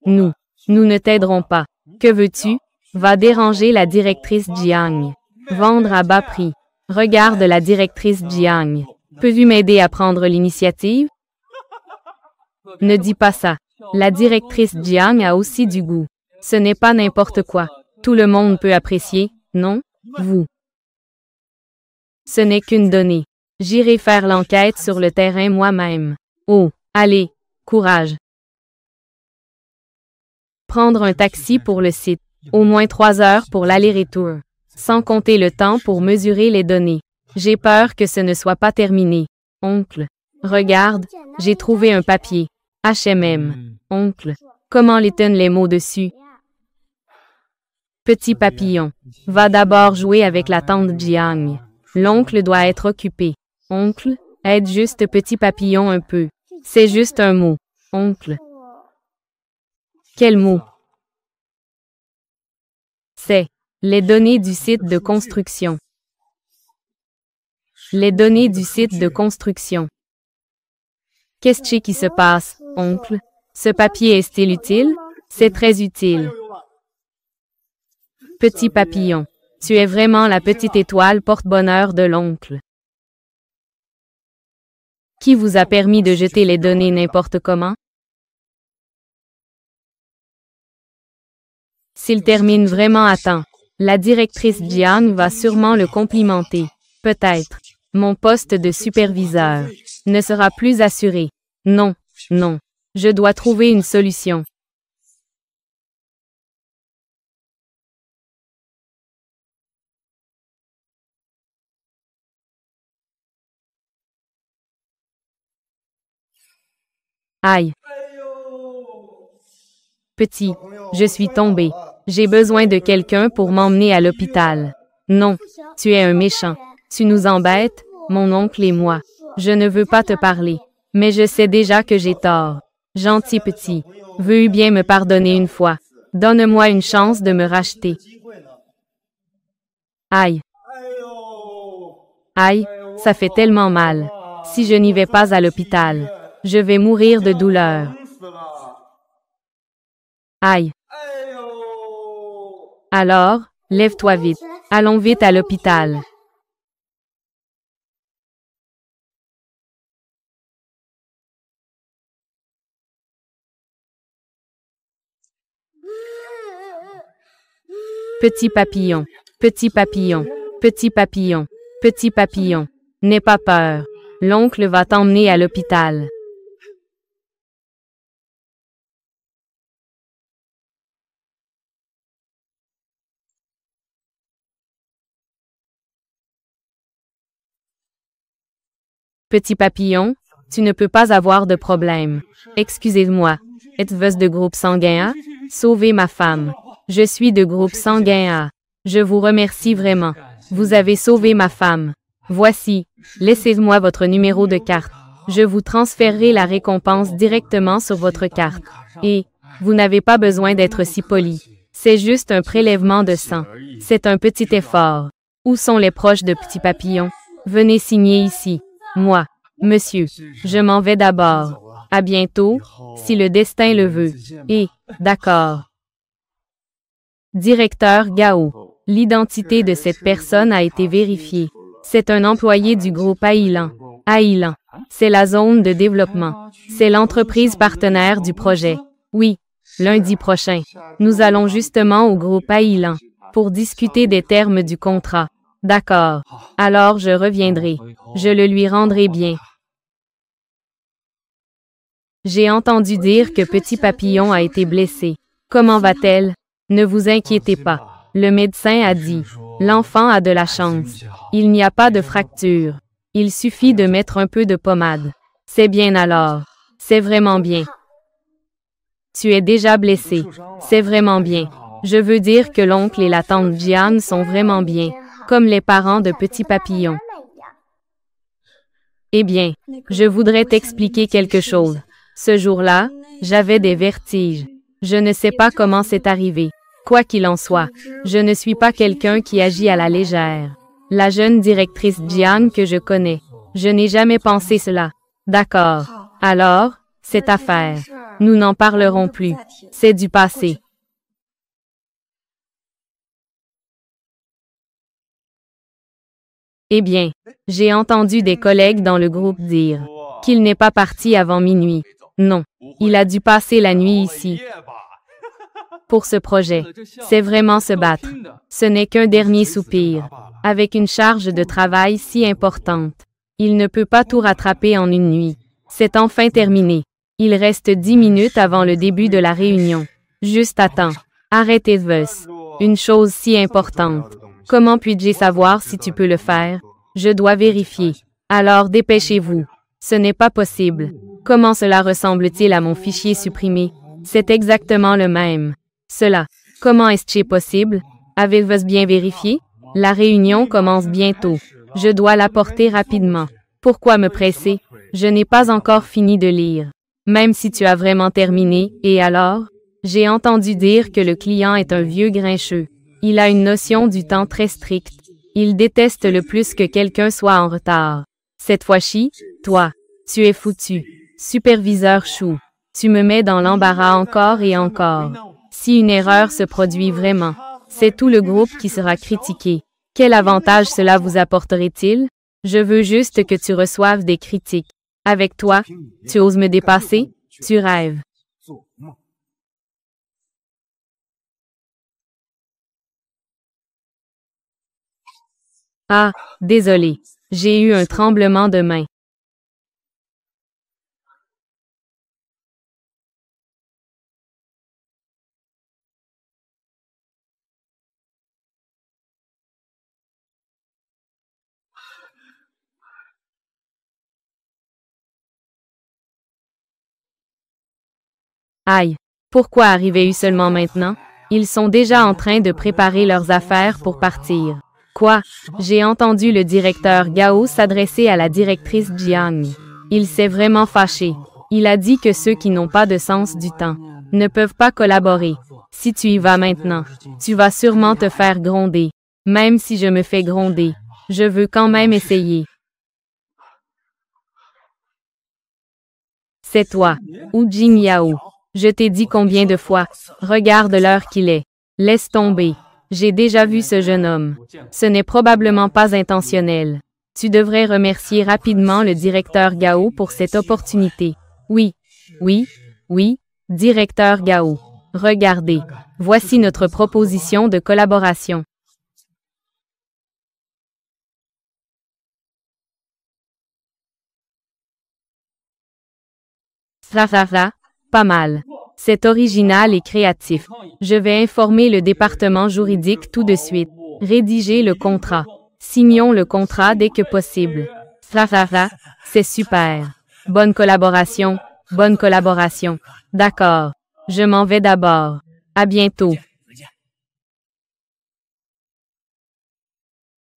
Nous ne t'aiderons pas. Que veux-tu? Va déranger la directrice Jiang. Vendre à bas prix. Regarde la directrice Jiang. Peux-tu m'aider à prendre l'initiative? Ne dis pas ça. La directrice Jiang a aussi du goût. Ce n'est pas n'importe quoi. Tout le monde peut apprécier, non? Vous. Ce n'est qu'une donnée. J'irai faire l'enquête sur le terrain moi-même. Oh, allez, courage. Prendre un taxi pour le site. Au moins 3 heures pour l'aller-retour. Sans compter le temps pour mesurer les données. J'ai peur que ce ne soit pas terminé. Oncle. Regarde, j'ai trouvé un papier. HMM. Oncle. Comment les tiennent les mots dessus? Petit papillon. Va d'abord jouer avec la tante Jiang. L'oncle doit être occupé. Oncle, aide juste Petit papillon un peu. C'est juste un mot. Oncle. Quel mot? C'est les données du site de construction. Les données du site de construction. Qu'est-ce qui se passe, oncle? Ce papier est-il utile? C'est très utile. Petit papillon, tu es vraiment la petite étoile porte-bonheur de l'oncle. Qui vous a permis de jeter les données n'importe comment? S'il termine vraiment à temps, la directrice Jiang va sûrement le complimenter. Peut-être. Mon poste de superviseur ne sera plus assuré. Non, non. Je dois trouver une solution. Aïe. Petit, je suis tombé. J'ai besoin de quelqu'un pour m'emmener à l'hôpital. Non, tu es un méchant. Tu nous embêtes, mon oncle et moi. Je ne veux pas te parler, mais je sais déjà que j'ai tort. Gentil petit, veux-tu bien me pardonner une fois? Donne-moi une chance de me racheter. Aïe. Aïe, ça fait tellement mal. Si je n'y vais pas à l'hôpital, je vais mourir de douleur. Aïe. Alors, lève-toi vite. Allons vite à l'hôpital. Petit papillon, petit papillon, petit papillon, petit papillon. N'aie pas peur. L'oncle va t'emmener à l'hôpital. Petit papillon, tu ne peux pas avoir de problème. Excusez-moi. Êtes-vous de groupe sanguin A? Sauvez ma femme. Je suis de groupe sanguin A. Je vous remercie vraiment. Vous avez sauvé ma femme. Voici. Laissez-moi votre numéro de carte. Je vous transférerai la récompense directement sur votre carte. Et, vous n'avez pas besoin d'être si poli. C'est juste un prélèvement de sang. C'est un petit effort. Où sont les proches de Petit Papillon? Venez signer ici. Moi. Monsieur. Je m'en vais d'abord. À bientôt, si le destin le veut. Et, d'accord. Directeur Gao. L'identité de cette personne a été vérifiée. C'est un employé du groupe Ailan. Ailan. C'est la zone de développement. C'est l'entreprise partenaire du projet. Oui. Lundi prochain. Nous allons justement au groupe Ailan pour discuter des termes du contrat. D'accord. Alors je reviendrai. Je le lui rendrai bien. J'ai entendu dire que Petit Papillon a été blessé. Comment va-t-elle? Ne vous inquiétez pas. Le médecin a dit. L'enfant a de la chance. Il n'y a pas de fracture. Il suffit de mettre un peu de pommade. C'est bien alors. C'est vraiment bien. Tu es déjà blessé. C'est vraiment bien. Je veux dire que l'oncle et la tante Jian sont vraiment bien, comme les parents de Petit Papillon. Eh bien, je voudrais t'expliquer quelque chose. Ce jour-là, j'avais des vertiges. Je ne sais pas comment c'est arrivé. Quoi qu'il en soit, je ne suis pas quelqu'un qui agit à la légère. La jeune directrice Jian que je connais. Je n'ai jamais pensé cela. D'accord. Alors, cette affaire. Nous n'en parlerons plus. C'est du passé. Eh bien, j'ai entendu des collègues dans le groupe dire qu'il n'est pas parti avant minuit. Non, il a dû passer la nuit ici. Pour ce projet, c'est vraiment se battre. Ce n'est qu'un dernier soupir. Avec une charge de travail si importante, il ne peut pas tout rattraper en une nuit. C'est enfin terminé. Il reste 10 minutes avant le début de la réunion. Juste à temps. Arrêtez-vous. Une chose si importante. Comment puis-je savoir si tu peux le faire? Je dois vérifier. Alors dépêchez-vous. Ce n'est pas possible. Comment cela ressemble-t-il à mon fichier supprimé? C'est exactement le même. Cela. Comment est-ce possible? Avez-vous bien vérifié? La réunion commence bientôt. Je dois l'apporter rapidement. Pourquoi me presser? Je n'ai pas encore fini de lire. Même si tu as vraiment terminé, et alors? J'ai entendu dire que le client est un vieux grincheux. Il a une notion du temps très stricte. Il déteste le plus que quelqu'un soit en retard. Cette fois-ci, toi, tu es foutu. Superviseur Chou, tu me mets dans l'embarras encore et encore. Si une erreur se produit vraiment, c'est tout le groupe qui sera critiqué. Quel avantage cela vous apporterait-il? Je veux juste que tu reçoives des critiques. Avec toi, tu oses me dépasser? Tu rêves. Ah, désolé. J'ai eu un tremblement de main. Aïe. Pourquoi arriver seulement maintenant? Ils sont déjà en train de préparer leurs affaires pour partir. Quoi? J'ai entendu le directeur Gao s'adresser à la directrice Jiang. Il s'est vraiment fâché. Il a dit que ceux qui n'ont pas de sens du temps ne peuvent pas collaborer. Si tu y vas maintenant, tu vas sûrement te faire gronder. Même si je me fais gronder, je veux quand même essayer. C'est toi, Hu Jingyao. Je t'ai dit combien de fois, regarde l'heure qu'il est. Laisse tomber. J'ai déjà vu ce jeune homme. Ce n'est probablement pas intentionnel. Tu devrais remercier rapidement le directeur Gao pour cette opportunité. Oui, oui, oui, directeur Gao. Regardez. Voici notre proposition de collaboration. Pas mal. C'est original et créatif. Je vais informer le département juridique tout de suite. Rédiger le contrat. Signons le contrat dès que possible. C'est super. Bonne collaboration. Bonne collaboration. D'accord. Je m'en vais d'abord. À bientôt.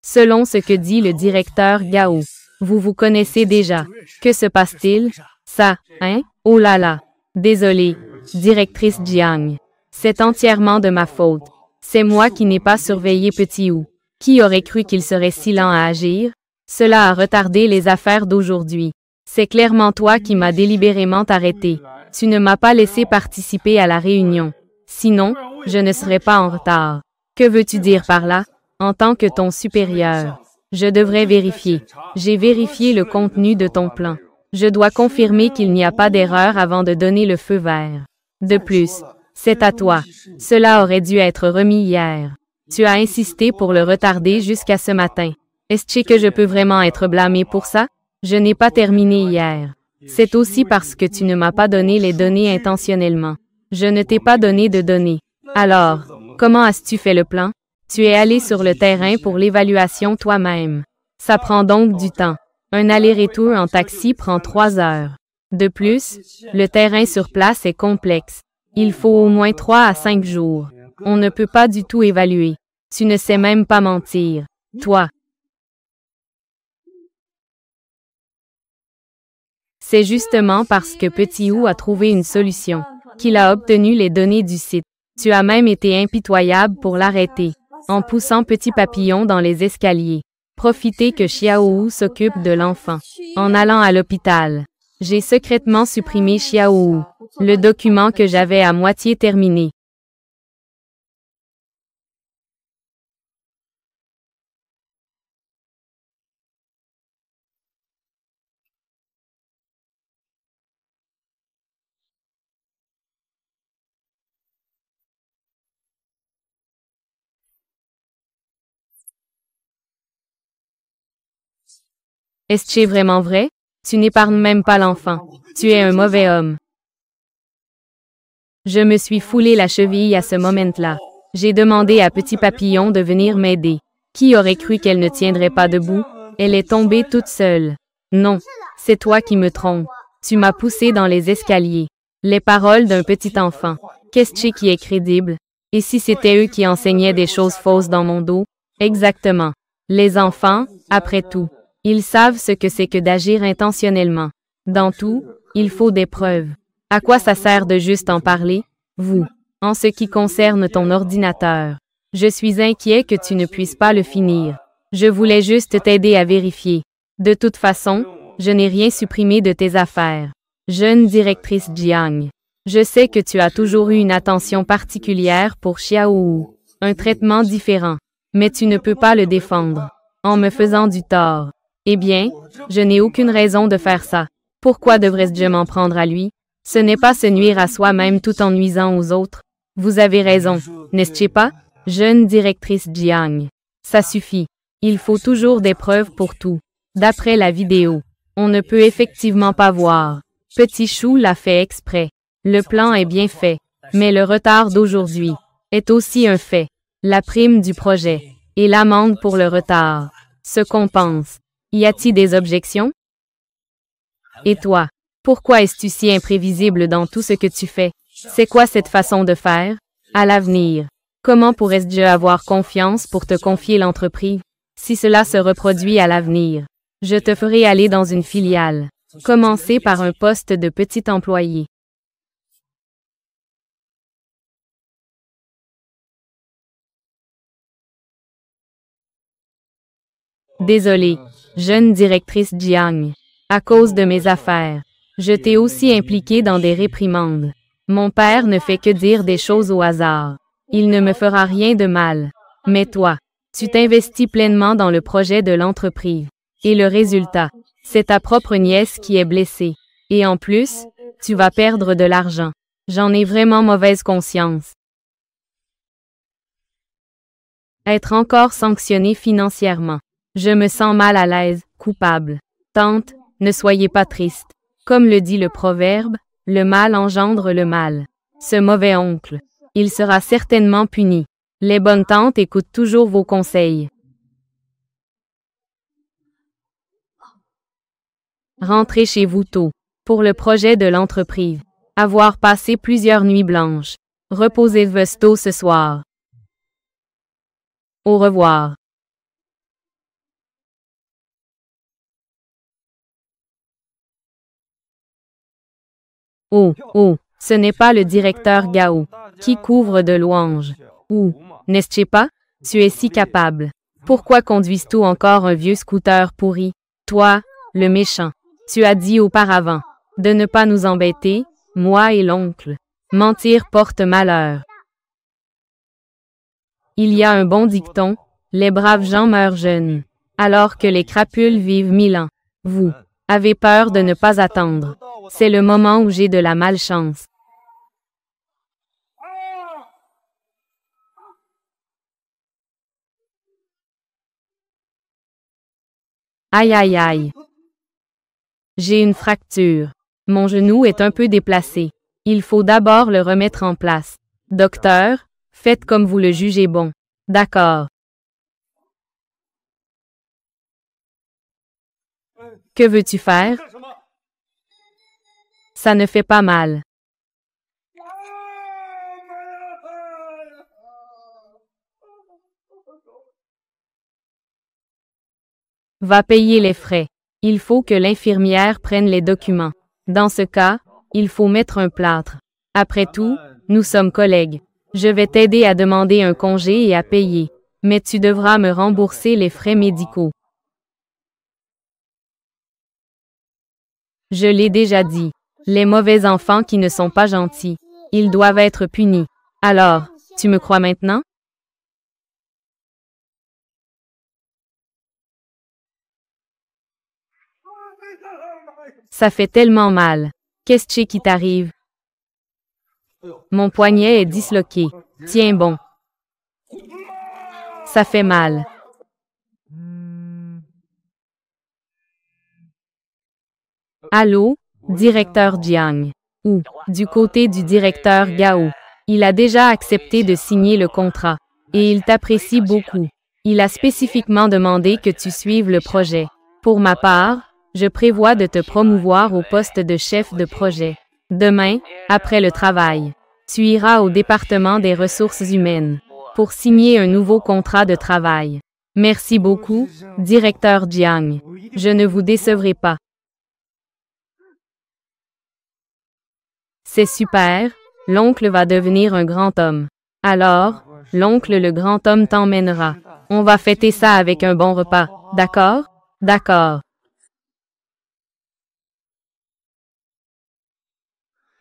Selon ce que dit le directeur Gao, Vous vous connaissez déjà. Que se passe-t-il? Ça, hein? Oh là là. Désolée, directrice Jiang. C'est entièrement de ma faute. C'est moi qui n'ai pas surveillé Petit Wu. Qui aurait cru qu'il serait si lent à agir? Cela a retardé les affaires d'aujourd'hui. C'est clairement toi qui m'as délibérément arrêté. Tu ne m'as pas laissé participer à la réunion. Sinon, je ne serais pas en retard. Que veux-tu dire par là? En tant que ton supérieur, je devrais vérifier. J'ai vérifié le contenu de ton plan. Je dois confirmer qu'il n'y a pas d'erreur avant de donner le feu vert. De plus, c'est à toi. Cela aurait dû être remis hier. Tu as insisté pour le retarder jusqu'à ce matin. Est-ce que je peux vraiment être blâmé pour ça? Je n'ai pas terminé hier. C'est aussi parce que tu ne m'as pas donné les données intentionnellement. Je ne t'ai pas donné de données. Alors, comment as-tu fait le plan? Tu es allé sur le terrain pour l'évaluation toi-même. Ça prend donc du temps. Un aller-retour en taxi prend 3 heures. De plus, le terrain sur place est complexe. Il faut au moins 3 à 5 jours. On ne peut pas du tout évaluer. Tu ne sais même pas mentir. Toi. C'est justement parce que Petit Wu a trouvé une solution qu'il a obtenu les données du site. Tu as même été impitoyable pour l'arrêter, en poussant Petit Papillon dans les escaliers. Profitez que Xiao Wu s'occupe de l'enfant. En allant à l'hôpital, j'ai secrètement supprimé Xiao Wu, le document que j'avais à moitié terminé. Est-ce vraiment vrai? Tu n'épargnes même pas l'enfant. Tu es un mauvais homme. Je me suis foulé la cheville à ce moment-là. J'ai demandé à Petit Papillon de venir m'aider. Qui aurait cru qu'elle ne tiendrait pas debout? Elle est tombée toute seule. Non, c'est toi qui me trompes. Tu m'as poussé dans les escaliers. Les paroles d'un petit enfant. Qu'est-ce qui est crédible? Et si c'était eux qui enseignaient des choses fausses dans mon dos? Exactement. Les enfants, après tout, ils savent ce que c'est que d'agir intentionnellement. Dans tout, il faut des preuves. À quoi ça sert de juste en parler? Vous, en ce qui concerne ton ordinateur, je suis inquiet que tu ne puisses pas le finir. Je voulais juste t'aider à vérifier. De toute façon, je n'ai rien supprimé de tes affaires. Jeune directrice Jiang, je sais que tu as toujours eu une attention particulière pour Xiao Wu, un traitement différent, mais tu ne peux pas le défendre en me faisant du tort. Eh bien, je n'ai aucune raison de faire ça. Pourquoi devrais-je m'en prendre à lui? Ce n'est pas se nuire à soi-même tout en nuisant aux autres. Vous avez raison, n'est-ce pas, jeune directrice Jiang? Ça suffit. Il faut toujours des preuves pour tout. D'après la vidéo, on ne peut effectivement pas voir. Petit Chou l'a fait exprès. Le plan est bien fait, mais le retard d'aujourd'hui est aussi un fait. La prime du projet et l'amende pour le retard se compensent. Y a-t-il des objections? Et toi, pourquoi es-tu si imprévisible dans tout ce que tu fais? C'est quoi cette façon de faire? À l'avenir, comment pourrais-je avoir confiance pour te confier l'entreprise? Si cela se reproduit à l'avenir, je te ferai aller dans une filiale. Commencer par un poste de petit employé. Désolée, jeune directrice Jiang. À cause de mes affaires, je t'ai aussi impliqué dans des réprimandes. Mon père ne fait que dire des choses au hasard. Il ne me fera rien de mal. Mais toi, tu t'investis pleinement dans le projet de l'entreprise. Et le résultat, c'est ta propre nièce qui est blessée. Et en plus, tu vas perdre de l'argent. J'en ai vraiment mauvaise conscience. Être encore sanctionné financièrement. Je me sens mal à l'aise, coupable. Tante, ne soyez pas triste. Comme le dit le proverbe, le mal engendre le mal. Ce mauvais oncle, il sera certainement puni. Les bonnes tantes écoutent toujours vos conseils. Rentrez chez vous tôt. Pour le projet de l'entreprise. Avoir passé plusieurs nuits blanches. Reposez-vous tôt ce soir. Au revoir. Oh, oh, ce n'est pas le directeur Gao, qui couvre de louanges. Ou, n'est-ce pas? Tu es si capable. Pourquoi conduis-tu encore un vieux scooter pourri? Toi, le méchant. Tu as dit auparavant de ne pas nous embêter, moi et l'oncle. Mentir porte malheur. Il y a un bon dicton, les braves gens meurent jeunes, alors que les crapules vivent 1000 ans. Vous avez peur de ne pas attendre. C'est le moment où j'ai de la malchance. Aïe aïe aïe. J'ai une fracture. Mon genou est un peu déplacé. Il faut d'abord le remettre en place. Docteur, faites comme vous le jugez bon. D'accord. Que veux-tu faire? Ça ne fait pas mal. Va payer les frais. Il faut que l'infirmière prenne les documents. Dans ce cas, il faut mettre un plâtre. Après tout, nous sommes collègues. Je vais t'aider à demander un congé et à payer. Mais tu devras me rembourser les frais médicaux. Je l'ai déjà dit. Les mauvais enfants qui ne sont pas gentils, ils doivent être punis. Alors, tu me crois maintenant? Ça fait tellement mal. Qu'est-ce qui t'arrive? Mon poignet est disloqué. Tiens bon. Ça fait mal. Allô, directeur Jiang. Ou, du côté du directeur Gao. Il a déjà accepté de signer le contrat. Et il t'apprécie beaucoup. Il a spécifiquement demandé que tu suives le projet. Pour ma part, je prévois de te promouvoir au poste de chef de projet. Demain, après le travail, tu iras au département des ressources humaines pour signer un nouveau contrat de travail. Merci beaucoup, directeur Jiang. Je ne vous décevrai pas. C'est super, l'oncle va devenir un grand homme. Alors, l'oncle le grand homme t'emmènera. On va fêter ça avec un bon repas, d'accord? D'accord.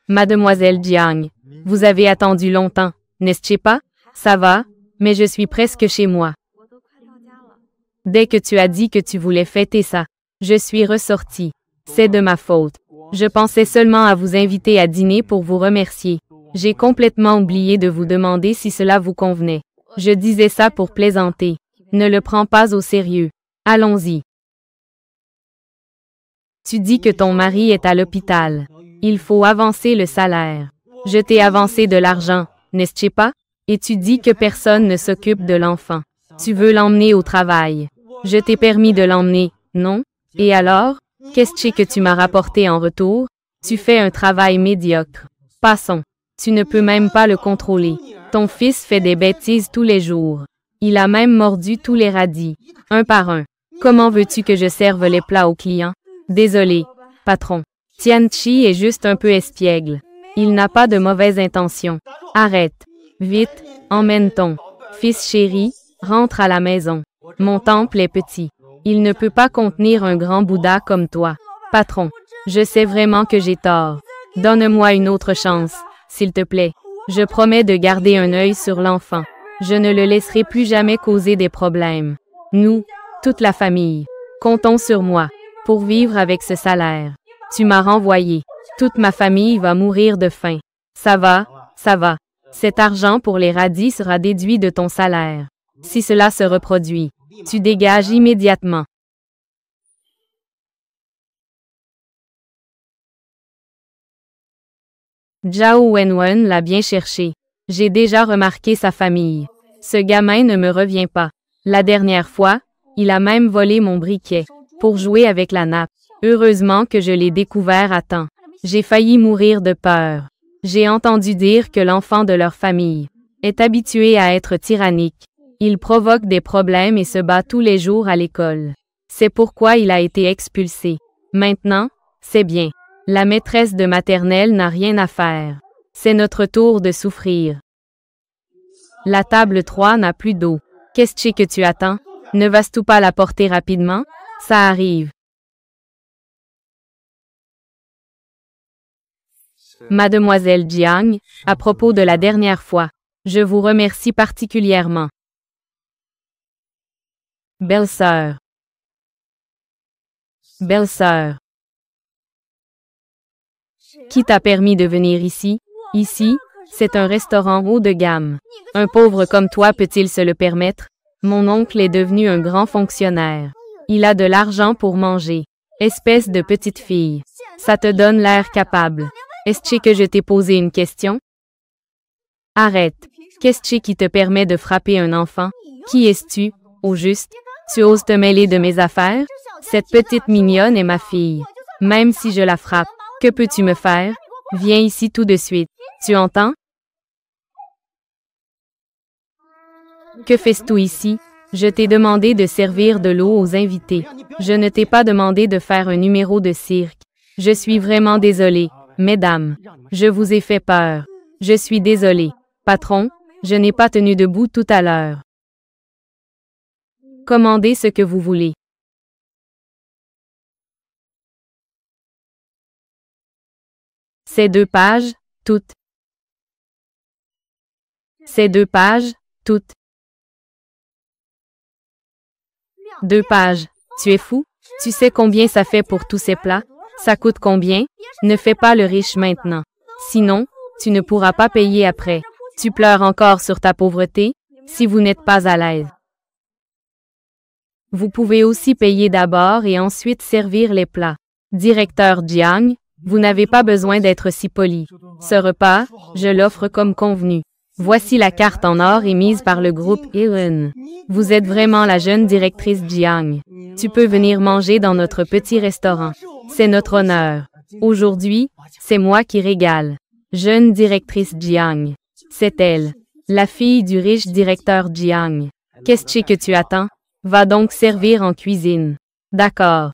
Mademoiselle Jiang, vous avez attendu longtemps, n'est-ce pas? Ça va, mais je suis presque chez moi. Dès que tu as dit que tu voulais fêter ça, je suis ressortie. C'est de ma faute. Je pensais seulement à vous inviter à dîner pour vous remercier. J'ai complètement oublié de vous demander si cela vous convenait. Je disais ça pour plaisanter. Ne le prends pas au sérieux. Allons-y. Tu dis que ton mari est à l'hôpital. Il faut avancer le salaire. Je t'ai avancé de l'argent, n'est-ce pas? Et tu dis que personne ne s'occupe de l'enfant. Tu veux l'emmener au travail. Je t'ai permis de l'emmener, non? Et alors? Qu'est-ce que tu m'as rapporté en retour? Tu fais un travail médiocre. Passons. Tu ne peux même pas le contrôler. Ton fils fait des bêtises tous les jours. Il a même mordu tous les radis, un par un. Comment veux-tu que je serve les plats aux clients? Désolé, patron. Tianchi est juste un peu espiègle. Il n'a pas de mauvaises intentions. Arrête. Vite, emmène ton fils chéri, rentre à la maison. Mon temple est petit. Il ne peut pas contenir un grand Bouddha comme toi. Patron, je sais vraiment que j'ai tort. Donne-moi une autre chance, s'il te plaît. Je promets de garder un œil sur l'enfant. Je ne le laisserai plus jamais causer des problèmes. Nous, toute la famille, comptons sur moi pour vivre avec ce salaire. Tu m'as renvoyé. Toute ma famille va mourir de faim. Ça va, ça va. Cet argent pour les radis sera déduit de ton salaire. Si cela se reproduit, tu dégages immédiatement. Zhao Wenwen l'a bien cherché. J'ai déjà remarqué sa famille. Ce gamin ne me revient pas. La dernière fois, il a même volé mon briquet pour jouer avec la nappe. Heureusement que je l'ai découvert à temps. J'ai failli mourir de peur. J'ai entendu dire que l'enfant de leur famille est habitué à être tyrannique. Il provoque des problèmes et se bat tous les jours à l'école. C'est pourquoi il a été expulsé. Maintenant, c'est bien. La maîtresse de maternelle n'a rien à faire. C'est notre tour de souffrir. La table 3 n'a plus d'eau. Qu'est-ce que tu attends? Ne vas-tu pas la porter rapidement? Ça arrive. Mademoiselle Jiang, à propos de la dernière fois, je vous remercie particulièrement. Belle-sœur. Belle-sœur. Qui t'a permis de venir ici? Ici, c'est un restaurant haut de gamme. Un pauvre comme toi peut-il se le permettre? Mon oncle est devenu un grand fonctionnaire. Il a de l'argent pour manger. Espèce de petite fille. Ça te donne l'air capable. Est-ce que je t'ai posé une question? Arrête. Qu'est-ce qui te permet de frapper un enfant? Qui es-tu, au juste? Tu oses te mêler de mes affaires? Cette petite mignonne est ma fille. Même si je la frappe, que peux-tu me faire? Viens ici tout de suite. Tu entends? Que fais-tu ici? Je t'ai demandé de servir de l'eau aux invités. Je ne t'ai pas demandé de faire un numéro de cirque. Je suis vraiment désolée, mesdames. Je vous ai fait peur. Je suis désolée. Patron, je n'ai pas tenu debout tout à l'heure. Commandez ce que vous voulez. Ces 2 pages, toutes. Ces 2 pages, toutes. 2 pages. Tu es fou? Tu sais combien ça fait pour tous ces plats? Ça coûte combien? Ne fais pas le riche maintenant. Sinon, tu ne pourras pas payer après. Tu pleures encore sur ta pauvreté, si vous n'êtes pas à l'aise. Vous pouvez aussi payer d'abord et ensuite servir les plats. Directeur Jiang, vous n'avez pas besoin d'être si poli. Ce repas, je l'offre comme convenu. Voici la carte en or émise par le groupe Irun. Vous êtes vraiment la jeune directrice Jiang. Tu peux venir manger dans notre petit restaurant. C'est notre honneur. Aujourd'hui, c'est moi qui régale. Jeune directrice Jiang. C'est elle. La fille du riche directeur Jiang. Qu'est-ce que tu attends? Va donc servir en cuisine. D'accord.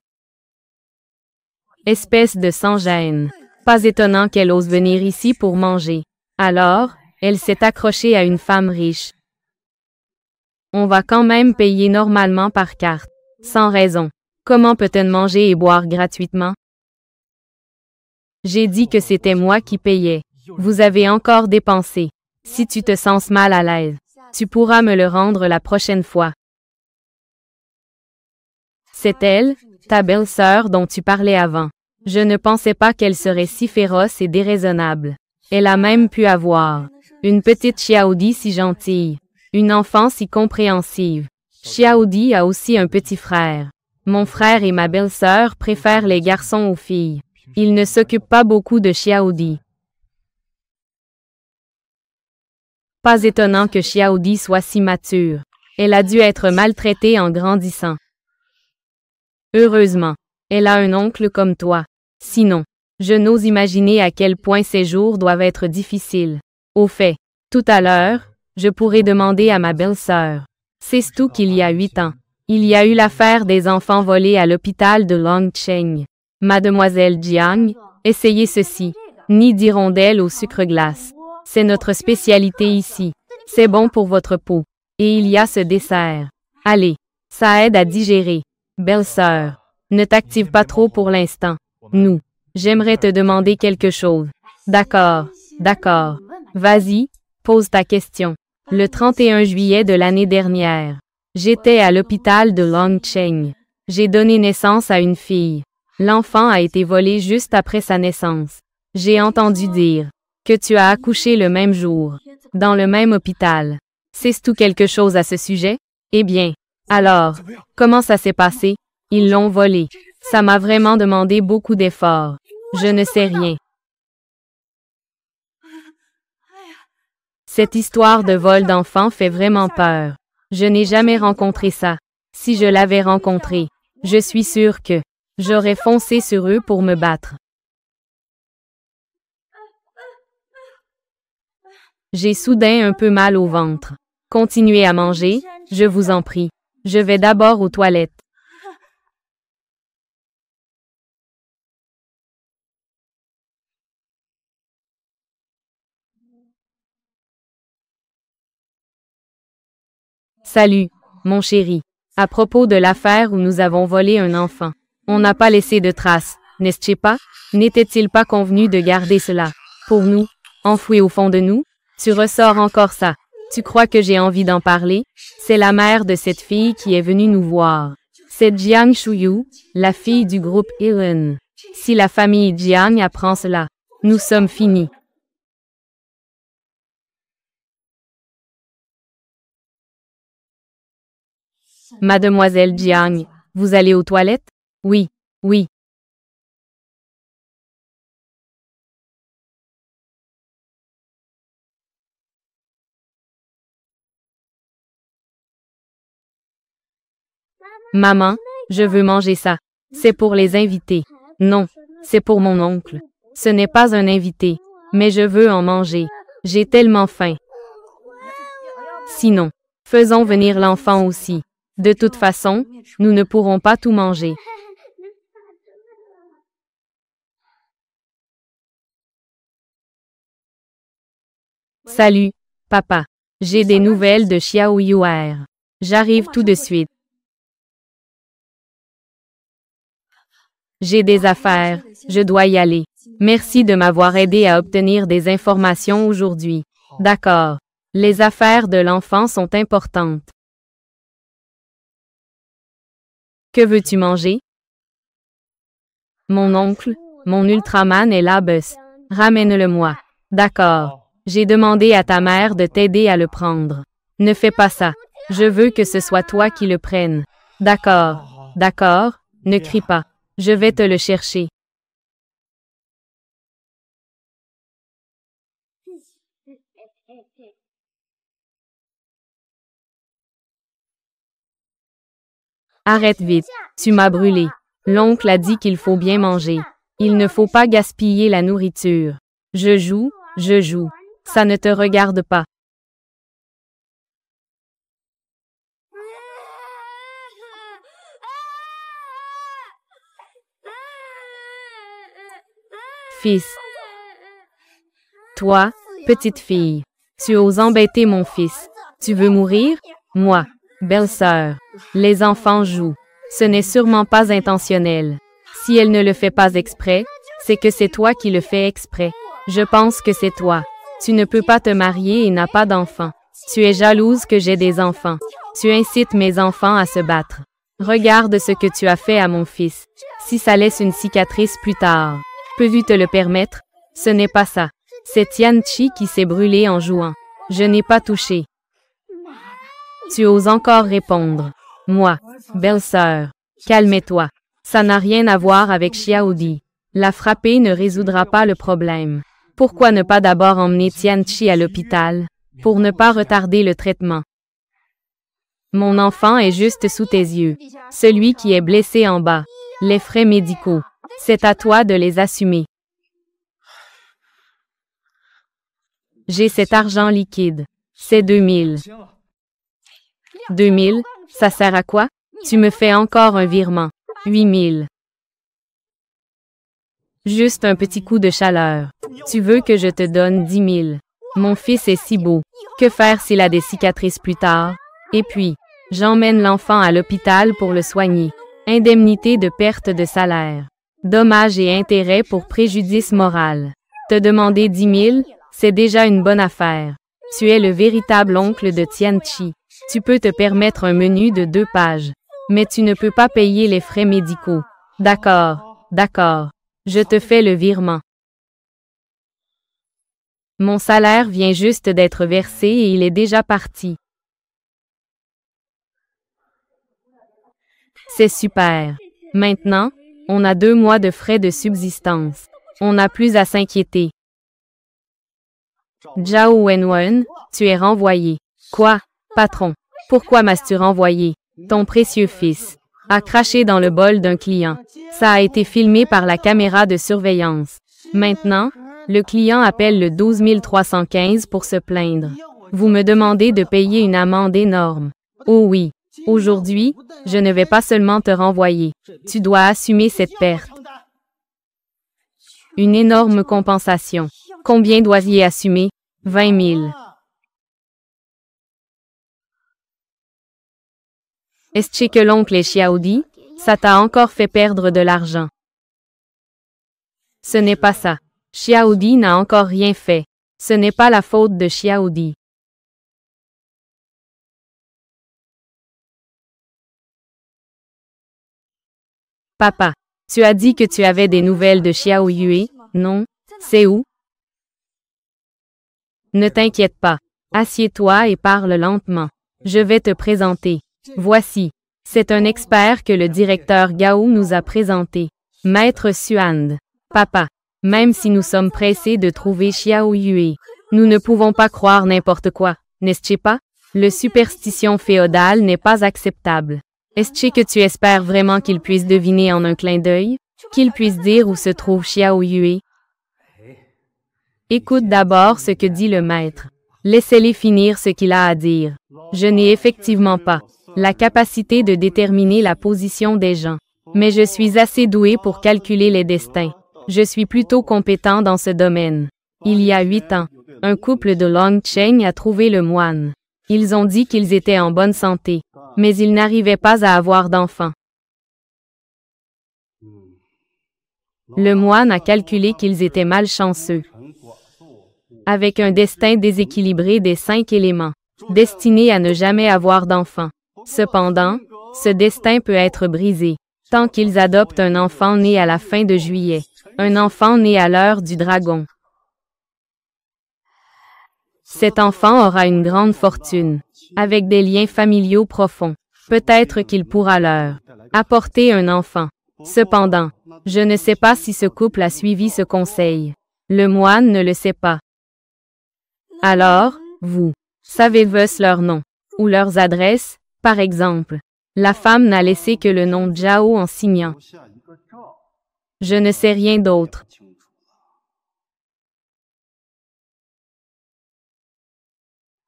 Espèce de sans-gêne. Pas étonnant qu'elle ose venir ici pour manger. Alors, elle s'est accrochée à une femme riche. On va quand même payer normalement par carte. Sans raison. Comment peut-on manger et boire gratuitement? J'ai dit que c'était moi qui payais. Vous avez encore dépensé. Si tu te sens mal à l'aise, tu pourras me le rendre la prochaine fois. C'est elle, ta belle-sœur dont tu parlais avant. Je ne pensais pas qu'elle serait si féroce et déraisonnable. Elle a même pu avoir une petite Xiaodi si gentille, une enfant si compréhensive. Xiaodi a aussi un petit frère. Mon frère et ma belle-sœur préfèrent les garçons aux filles. Ils ne s'occupent pas beaucoup de Xiaodi. Pas étonnant que Xiaodi soit si mature. Elle a dû être maltraitée en grandissant. Heureusement, elle a un oncle comme toi. Sinon, je n'ose imaginer à quel point ces jours doivent être difficiles. Au fait, tout à l'heure, je pourrais demander à ma belle-sœur. Sais-tu qu'il y a 8 ans, il y a eu l'affaire des enfants volés à l'hôpital de Longcheng. Mademoiselle Jiang, essayez ceci. Nid d'hirondelle au sucre glace. C'est notre spécialité ici. C'est bon pour votre peau. Et il y a ce dessert. Allez, ça aide à digérer. Belle-sœur, ne t'active pas trop pour l'instant. J'aimerais te demander quelque chose. D'accord, d'accord. Vas-y, pose ta question. Le 31 juillet de l'année dernière, j'étais à l'hôpital de Longcheng. J'ai donné naissance à une fille. L'enfant a été volé juste après sa naissance. J'ai entendu dire que tu as accouché le même jour, dans le même hôpital. Sais-tu quelque chose à ce sujet? Eh bien, alors, comment ça s'est passé? Ils l'ont volé. Ça m'a vraiment demandé beaucoup d'efforts. Je ne sais rien. Cette histoire de vol d'enfant fait vraiment peur. Je n'ai jamais rencontré ça. Si je l'avais rencontré, je suis sûre que j'aurais foncé sur eux pour me battre. J'ai soudain un peu mal au ventre. Continuez à manger, je vous en prie. Je vais d'abord aux toilettes. Salut, mon chéri. À propos de l'affaire où nous avons volé un enfant. On n'a pas laissé de traces, n'est-ce pas? N'était-il pas convenu de garder cela pour nous, enfoui au fond de nous? Tu ressors encore ça. Tu crois que j'ai envie d'en parler? C'est la mère de cette fille qui est venue nous voir. C'est Jiang Shuyu, la fille du groupe Iren. Si la famille Jiang apprend cela, nous sommes finis. Mademoiselle Jiang, vous allez aux toilettes? Oui, oui. Maman, je veux manger ça. C'est pour les invités. Non, c'est pour mon oncle. Ce n'est pas un invité, mais je veux en manger. J'ai tellement faim. Sinon, faisons venir l'enfant aussi. De toute façon, nous ne pourrons pas tout manger. Salut, papa. J'ai des nouvelles de Xiao Yuer. J'arrive tout de suite. J'ai des affaires, je dois y aller. Merci de m'avoir aidé à obtenir des informations aujourd'hui. D'accord. Les affaires de l'enfant sont importantes. Que veux-tu manger? Mon oncle, mon Ultraman est là, Buzz. Ramène-le-moi. D'accord. J'ai demandé à ta mère de t'aider à le prendre. Ne fais pas ça. Je veux que ce soit toi qui le prennes. D'accord. D'accord. Ne crie pas. Je vais te le chercher. Arrête vite. Tu m'as brûlé. L'oncle a dit qu'il faut bien manger. Il ne faut pas gaspiller la nourriture. Je joue, je joue. Ça ne te regarde pas. Fils. Toi, petite fille. Tu oses embêter mon fils. Tu veux mourir? Moi, belle-sœur. Les enfants jouent. Ce n'est sûrement pas intentionnel. Si elle ne le fait pas exprès, c'est que c'est toi qui le fais exprès. Je pense que c'est toi. Tu ne peux pas te marier et n'as pas d'enfants. Tu es jalouse que j'ai des enfants. Tu incites mes enfants à se battre. Regarde ce que tu as fait à mon fils. Si ça laisse une cicatrice plus tard. Peux-tu te le permettre? Ce n'est pas ça. C'est Tianchi qui s'est brûlé en jouant. Je n'ai pas touché. Tu oses encore répondre. Moi, belle-sœur, calme-toi. Ça n'a rien à voir avec Xiaodi. La frapper ne résoudra pas le problème. Pourquoi ne pas d'abord emmener Tianchi à l'hôpital? Pour ne pas retarder le traitement. Mon enfant est juste sous tes yeux. Celui qui est blessé en bas. Les frais médicaux. C'est à toi de les assumer. J'ai cet argent liquide. C'est 2000. 2000, ça sert à quoi? Tu me fais encore un virement. 8000. Juste un petit coup de chaleur. Tu veux que je te donne 10 000. Mon fils est si beau. Que faire s'il a des cicatrices plus tard? Et puis, j'emmène l'enfant à l'hôpital pour le soigner. Indemnité de perte de salaire. Dommages et intérêts pour préjudice moral. Te demander 10 000, c'est déjà une bonne affaire. Tu es le véritable oncle de Tianchi. Tu peux te permettre un menu de 2 pages. Mais tu ne peux pas payer les frais médicaux. D'accord, d'accord. Je te fais le virement. Mon salaire vient juste d'être versé et il est déjà parti. C'est super. Maintenant, on a 2 mois de frais de subsistance. On n'a plus à s'inquiéter. Zhao Wenwen, tu es renvoyé. Quoi, patron? Pourquoi m'as-tu renvoyé? Ton précieux fils a craché dans le bol d'un client. Ça a été filmé par la caméra de surveillance. Maintenant, le client appelle le 12 315 pour se plaindre. Vous me demandez de payer une amende énorme. Oh oui. Aujourd'hui, je ne vais pas seulement te renvoyer. Tu dois assumer cette perte. Une énorme compensation. Combien dois-je assumer? 20 000. Est-ce que l'oncle est Xiaodi? Ça t'a encore fait perdre de l'argent. Ce n'est pas ça. Xiaodi n'a encore rien fait. Ce n'est pas la faute de Xiaodi. Papa, tu as dit que tu avais des nouvelles de Xiao Yue, non? C'est où? Ne t'inquiète pas. Assieds-toi et parle lentement. Je vais te présenter. Voici. C'est un expert que le directeur Gao nous a présenté. Maître Xuan. Papa, même si nous sommes pressés de trouver Xiao Yue, nous ne pouvons pas croire n'importe quoi, n'est-ce pas? Le superstition féodale n'est pas acceptable. Est-ce que tu espères vraiment qu'il puisse deviner en un clin d'œil? Qu'il puisse dire où se trouve Xiao Yue? Écoute d'abord ce que dit le maître. Laissez-les finir ce qu'il a à dire. Je n'ai effectivement pas la capacité de déterminer la position des gens. Mais je suis assez doué pour calculer les destins. Je suis plutôt compétent dans ce domaine. Il y a 8 ans, un couple de Longcheng a trouvé le moine. Ils ont dit qu'ils étaient en bonne santé, mais ils n'arrivaient pas à avoir d'enfants. Le moine a calculé qu'ils étaient malchanceux, avec un destin déséquilibré des 5 éléments, destinés à ne jamais avoir d'enfants. Cependant, ce destin peut être brisé, tant qu'ils adoptent un enfant né à la fin de juillet, un enfant né à l'heure du dragon. Cet enfant aura une grande fortune, avec des liens familiaux profonds. Peut-être qu'il pourra leur apporter un enfant. Cependant, je ne sais pas si ce couple a suivi ce conseil. Le moine ne le sait pas. Alors, vous savez-vous leur nom ou leurs adresses, par exemple? La femme n'a laissé que le nom Zhao en signant. Je ne sais rien d'autre.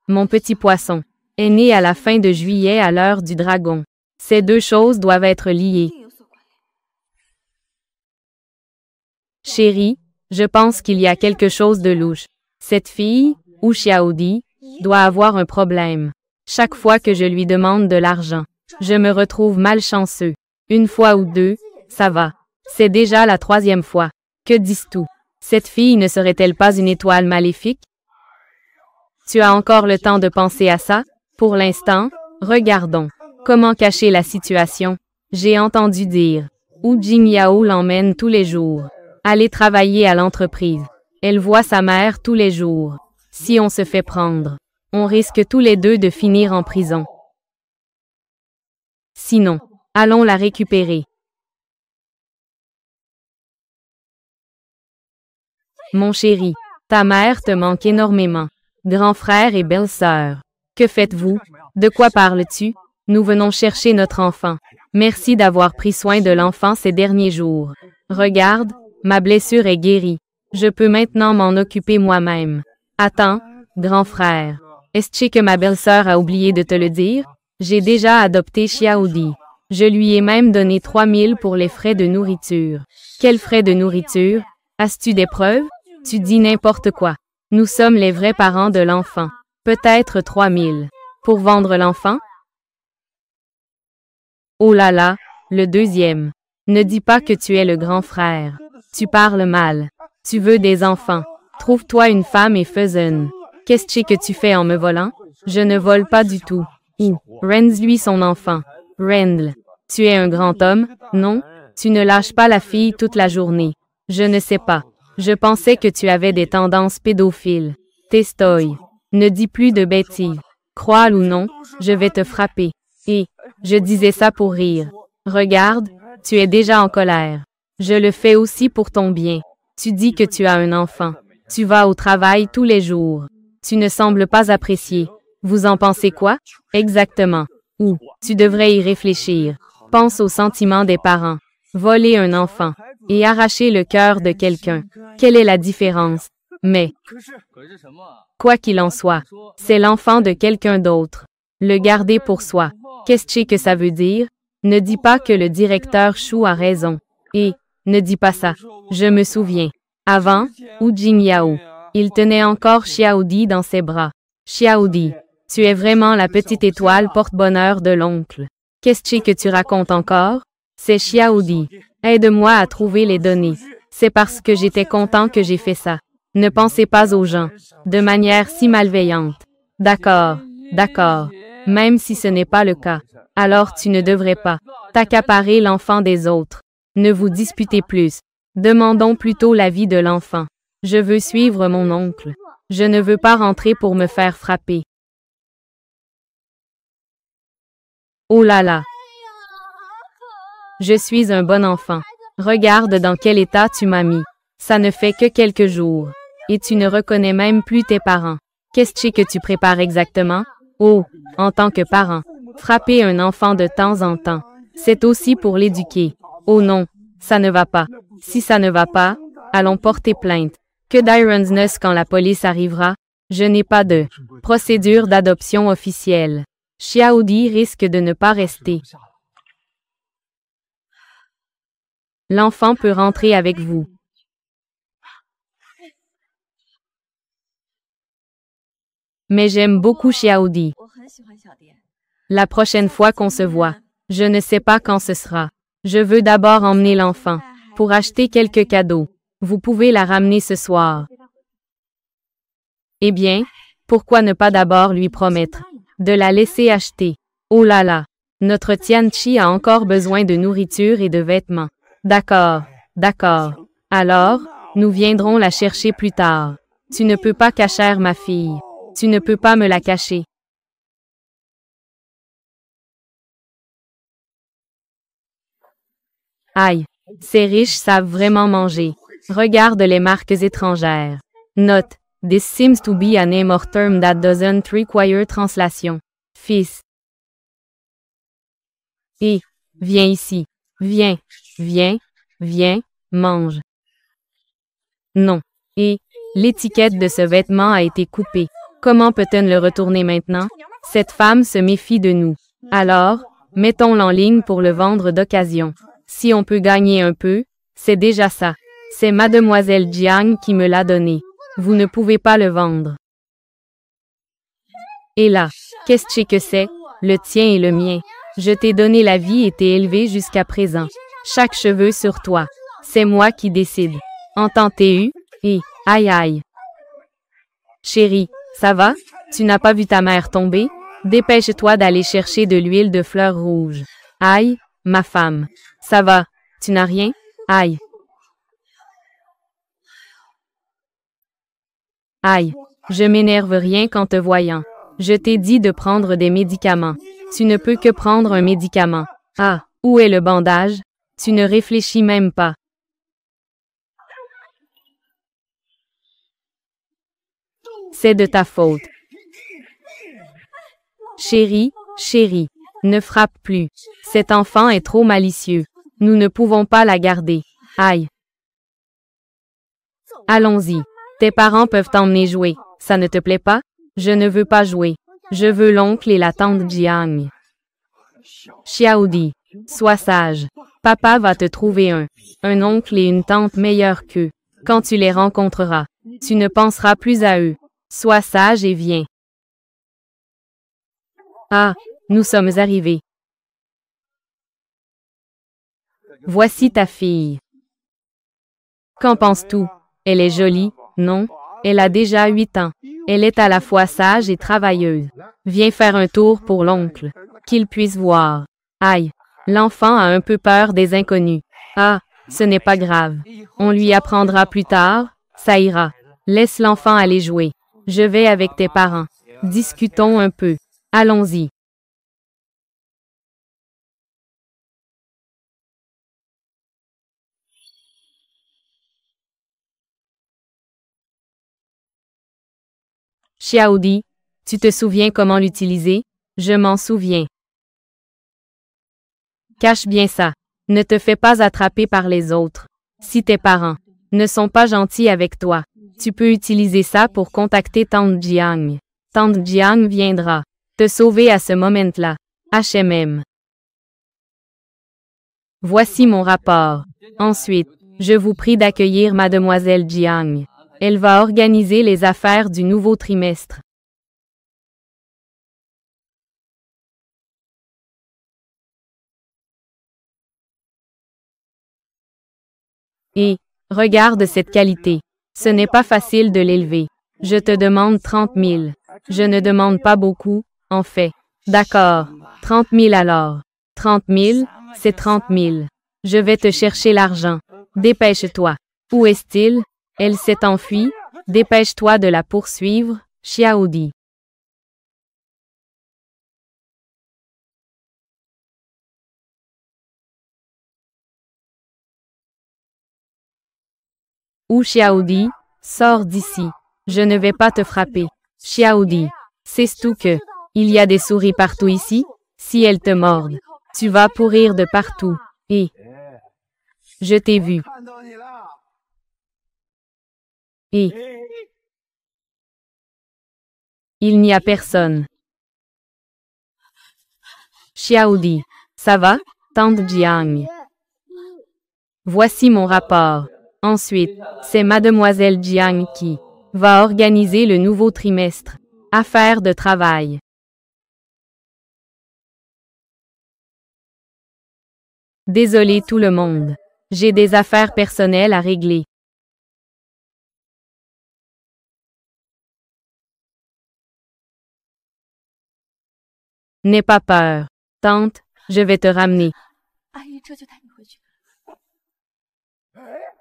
Mon petit poisson est né à la fin de juillet à l'heure du dragon. Ces deux choses doivent être liées. Chérie, je pense qu'il y a quelque chose de louche. Cette fille, ou Xiaodi, doit avoir un problème. Chaque fois que je lui demande de l'argent, je me retrouve malchanceux. Une fois ou deux, ça va. C'est déjà la 3e fois. Que dis-tu? Cette fille ne serait-elle pas une étoile maléfique? Tu as encore le temps de penser à ça? Pour l'instant, regardons. Comment cacher la situation? J'ai entendu dire. Wu Jingyao l'emmène tous les jours. Aller travailler à l'entreprise. Elle voit sa mère tous les jours. Si on se fait prendre, on risque tous les deux de finir en prison. Sinon, allons la récupérer. Mon chéri, ta mère te manque énormément. Grand frère et belle-sœur. Que faites-vous? De quoi parles-tu? Nous venons chercher notre enfant. Merci d'avoir pris soin de l'enfant ces derniers jours. Regarde, ma blessure est guérie. Je peux maintenant m'en occuper moi-même. Attends, grand frère. Est-ce que ma belle-sœur a oublié de te le dire? J'ai déjà adopté Xiaodi. Je lui ai même donné 3000 pour les frais de nourriture. Quels frais de nourriture? As-tu des preuves? Tu dis n'importe quoi. Nous sommes les vrais parents de l'enfant. Peut-être 3000. Pour vendre l'enfant? Oh là là, le deuxième. Ne dis pas que tu es le grand frère. Tu parles mal. Tu veux des enfants. Trouve-toi une femme et fais-en. Qu'est-ce que tu fais en me volant? Je ne vole pas du tout. Ou, rends-lui son enfant. Rends-le. Tu es un grand homme, non? Tu ne lâches pas la fille toute la journée. Je ne sais pas. Je pensais que tu avais des tendances pédophiles. Testoy. Ne dis plus de bêtises. Crois ou non, je vais te frapper. Et, je disais ça pour rire. Regarde, tu es déjà en colère. Je le fais aussi pour ton bien. Tu dis que tu as un enfant. Tu vas au travail tous les jours. Tu ne sembles pas apprécier. Vous en pensez quoi? Exactement. Ou, tu devrais y réfléchir. Pense aux sentiments des parents. Voler un enfant et arracher le cœur de quelqu'un. Quelle est la différence? Mais, quoi qu'il en soit, c'est l'enfant de quelqu'un d'autre. Le garder pour soi. Qu'est-ce que ça veut dire? Ne dis pas que le directeur Chou a raison. Et, ne dis pas ça. Je me souviens. Avant, Wu Jingyao, il tenait encore Xiaodi dans ses bras. Xiaodi, tu es vraiment la petite étoile porte-bonheur de l'oncle. Qu'est-ce que tu racontes encore? C'est Xiaodi. Aide-moi à trouver les données. C'est parce que j'étais content que j'ai fait ça. Ne pensez pas aux gens. De manière si malveillante. D'accord, d'accord. Même si ce n'est pas le cas. Alors tu ne devrais pas t'accaparer l'enfant des autres. Ne vous disputez plus. Demandons plutôt l'avis de l'enfant. Je veux suivre mon oncle. Je ne veux pas rentrer pour me faire frapper. Oh là là. Je suis un bon enfant. Regarde dans quel état tu m'as mis. Ça ne fait que quelques jours. Et tu ne reconnais même plus tes parents. Qu'est-ce que tu prépares exactement? Oh, en tant que parent. Frapper un enfant de temps en temps. C'est aussi pour l'éduquer. Oh non, ça ne va pas. Si ça ne va pas, allons porter plainte. Que d'ironsness quand la police arrivera. Je n'ai pas de procédure d'adoption officielle. Xiaodi risque de ne pas rester. L'enfant peut rentrer avec vous. Mais j'aime beaucoup Xiaodi. La prochaine fois qu'on se voit, je ne sais pas quand ce sera. Je veux d'abord emmener l'enfant pour acheter quelques cadeaux. Vous pouvez la ramener ce soir. Eh bien, pourquoi ne pas d'abord lui promettre de la laisser acheter? Oh là là, notre Tianchi a encore besoin de nourriture et de vêtements. D'accord, d'accord. Alors, nous viendrons la chercher plus tard. Tu ne peux pas cacher ma fille. Tu ne peux pas me la cacher. Aïe, ces riches savent vraiment manger. Regarde les marques étrangères. Note, this seems to be a name or term that doesn't require translation. Fils. Et, viens ici. Viens, viens, viens, mange. Non. Et, l'étiquette de ce vêtement a été coupée. Comment peut-on le retourner maintenant? Cette femme se méfie de nous. Alors, mettons-le en ligne pour le vendre d'occasion. Si on peut gagner un peu, c'est déjà ça. C'est Mademoiselle Jiang qui me l'a donné. Vous ne pouvez pas le vendre. Et là, qu'est-ce que c'est? Le tien et le mien. Je t'ai donné la vie et t'ai élevé jusqu'à présent. Chaque cheveu sur toi. C'est moi qui décide. Entends-tu? Et, aïe aïe. Chérie, ça va? Tu n'as pas vu ta mère tomber? Dépêche-toi d'aller chercher de l'huile de fleurs rouges. Aïe, ma femme. Ça va? Tu n'as rien? Aïe. Aïe. Je m'énerve rien qu'en te voyant. Je t'ai dit de prendre des médicaments. Tu ne peux que prendre un médicament. Ah, où est le bandage? Tu ne réfléchis même pas. C'est de ta faute. Chérie, chérie, ne frappe plus. Cet enfant est trop malicieux. Nous ne pouvons pas la garder. Aïe. Allons-y. Tes parents peuvent t'emmener jouer. Ça ne te plaît pas? Je ne veux pas jouer. Je veux l'oncle et la tante Jiang. Xiaodi, sois sage. Papa va te trouver un oncle et une tante meilleurs qu'eux. Quand tu les rencontreras, tu ne penseras plus à eux. Sois sage et viens. Ah, nous sommes arrivés. Voici ta fille. Qu'en penses-tu? Elle est jolie, non? Elle a déjà 8 ans. Elle est à la fois sage et travailleuse. Viens faire un tour pour l'oncle, qu'il puisse voir. Aïe, l'enfant a un peu peur des inconnus. Ah, ce n'est pas grave. On lui apprendra plus tard, ça ira. Laisse l'enfant aller jouer. Je vais avec tes parents. Discutons un peu. Allons-y. Xiaodi, tu te souviens comment l'utiliser? Je m'en souviens. Cache bien ça. Ne te fais pas attraper par les autres. Si tes parents ne sont pas gentils avec toi, tu peux utiliser ça pour contacter Tante Jiang. Tante Jiang viendra te sauver à ce moment-là. HMM. Voici mon rapport. Ensuite, je vous prie d'accueillir Mademoiselle Jiang. Elle va organiser les affaires du nouveau trimestre. Et, regarde cette qualité. Ce n'est pas facile de l'élever. Je te demande 30 000. Je ne demande pas beaucoup, en fait. D'accord. 30 000 alors. 30 000, c'est 30 000. Je vais te chercher l'argent. Dépêche-toi. Où est-il? Elle s'est enfuie. Dépêche-toi de la poursuivre, Xiaodi. Ou Xiaodi, sors d'ici. Je ne vais pas te frapper. Xiaodi, sais-tu que il y a des souris partout ici? Si elles te mordent, tu vas pourrir de partout. Et je t'ai vu. Et il n'y a personne. Xiaodi, ça va, tante Jiang? Voici mon rapport. Ensuite, c'est mademoiselle Jiang qui va organiser le nouveau trimestre. Affaires de travail. Désolé tout le monde. J'ai des affaires personnelles à régler. N'aie pas peur. Tante, je vais te ramener.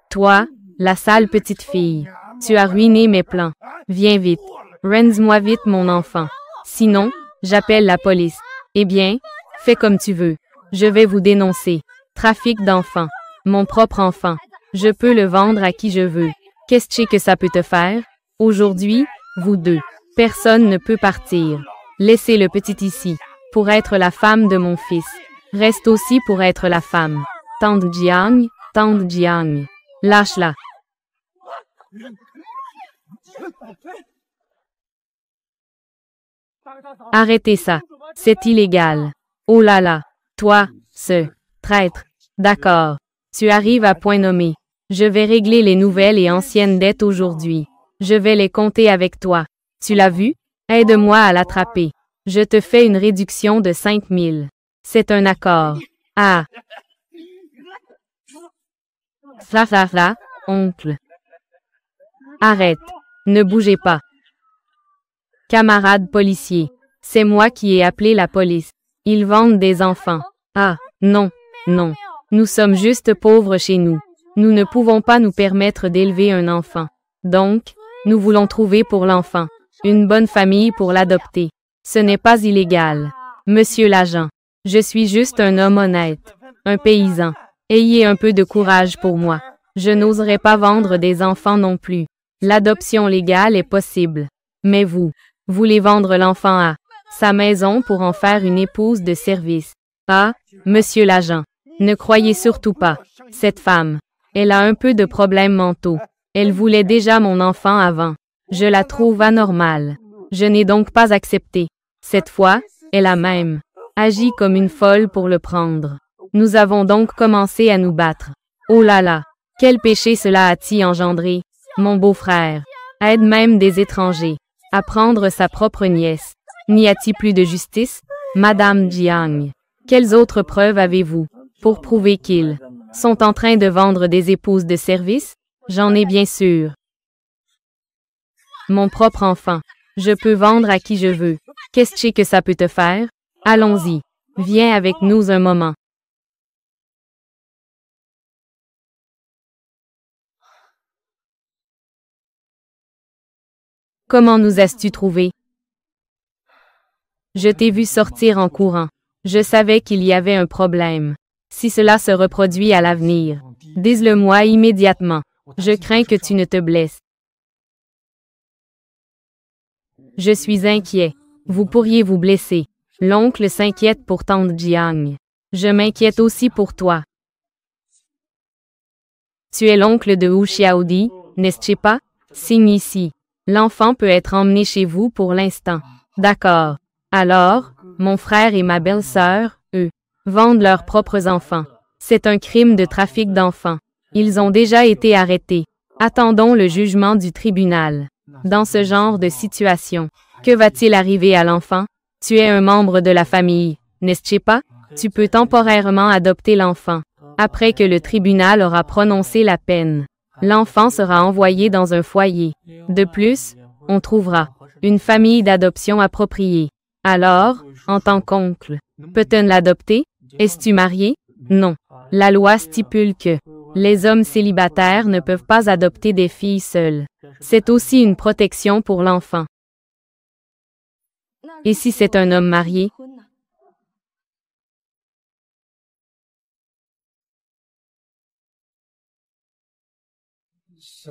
Toi, la sale petite fille, tu as ruiné mes plans. Viens vite. Rends-moi vite mon enfant. Sinon, j'appelle la police. Eh bien, fais comme tu veux. Je vais vous dénoncer. Trafic d'enfants. Mon propre enfant. Je peux le vendre à qui je veux. Qu'est-ce que ça peut te faire? Aujourd'hui, vous deux. Personne ne peut partir. Laissez le petit ici. Pour être la femme de mon fils. Reste aussi pour être la femme. Tante Jiang, tante Jiang. Lâche-la. Arrêtez ça. C'est illégal. Oh là là. Toi, ce traître. D'accord. Tu arrives à point nommé. Je vais régler les nouvelles et anciennes dettes aujourd'hui. Je vais les compter avec toi. Tu l'as vu? Aide-moi à l'attraper. Je te fais une réduction de 5 000. C'est un accord. Ah. Fla, oncle. Arrête. Ne bougez pas. Camarades policiers. C'est moi qui ai appelé la police. Ils vendent des enfants. Ah, non, non. Nous sommes juste pauvres chez nous. Nous ne pouvons pas nous permettre d'élever un enfant. Donc, nous voulons trouver pour l'enfant une bonne famille pour l'adopter. Ce n'est pas illégal. Monsieur l'agent, je suis juste un homme honnête, un paysan. Ayez un peu de courage pour moi. Je n'oserais pas vendre des enfants non plus. L'adoption légale est possible. Mais vous voulez vendre l'enfant à sa maison pour en faire une épouse de service. Ah, monsieur l'agent, ne croyez surtout pas. Cette femme, elle a un peu de problèmes mentaux. Elle voulait déjà mon enfant avant. Je la trouve anormale. Je n'ai donc pas accepté. Cette fois, elle a même agi comme une folle pour le prendre. Nous avons donc commencé à nous battre. Oh là là, quel péché cela a-t-il engendré? Mon beau-frère aide même des étrangers à prendre sa propre nièce. N'y a-t-il plus de justice? Madame Jiang, quelles autres preuves avez-vous pour prouver qu'ils sont en train de vendre des épouses de service? J'en ai bien sûr. Mon propre enfant. Je peux vendre à qui je veux. Qu'est-ce que ça peut te faire? Allons-y. Viens avec nous un moment. Comment nous as-tu trouvés? Je t'ai vu sortir en courant. Je savais qu'il y avait un problème. Si cela se reproduit à l'avenir, dis-le-moi immédiatement. Je crains que tu ne te blesses. Je suis inquiet. Vous pourriez vous blesser. L'oncle s'inquiète pour tante Jiang. Je m'inquiète aussi pour toi. Tu es l'oncle de Wu Xiaodi, n'est-ce pas? Signe ici. L'enfant peut être emmené chez vous pour l'instant. D'accord. Alors, mon frère et ma belle-sœur, eux, vendent leurs propres enfants. C'est un crime de trafic d'enfants. Ils ont déjà été arrêtés. Attendons le jugement du tribunal. Dans ce genre de situation, que va-t-il arriver à l'enfant? Tu es un membre de la famille, n'est-ce pas? Tu peux temporairement adopter l'enfant. Après que le tribunal aura prononcé la peine, l'enfant sera envoyé dans un foyer. De plus, on trouvera une famille d'adoption appropriée. Alors, en tant qu'oncle, peut-on l'adopter? Es-tu marié? Non. La loi stipule que les hommes célibataires ne peuvent pas adopter des filles seules. C'est aussi une protection pour l'enfant. Et si c'est un homme marié?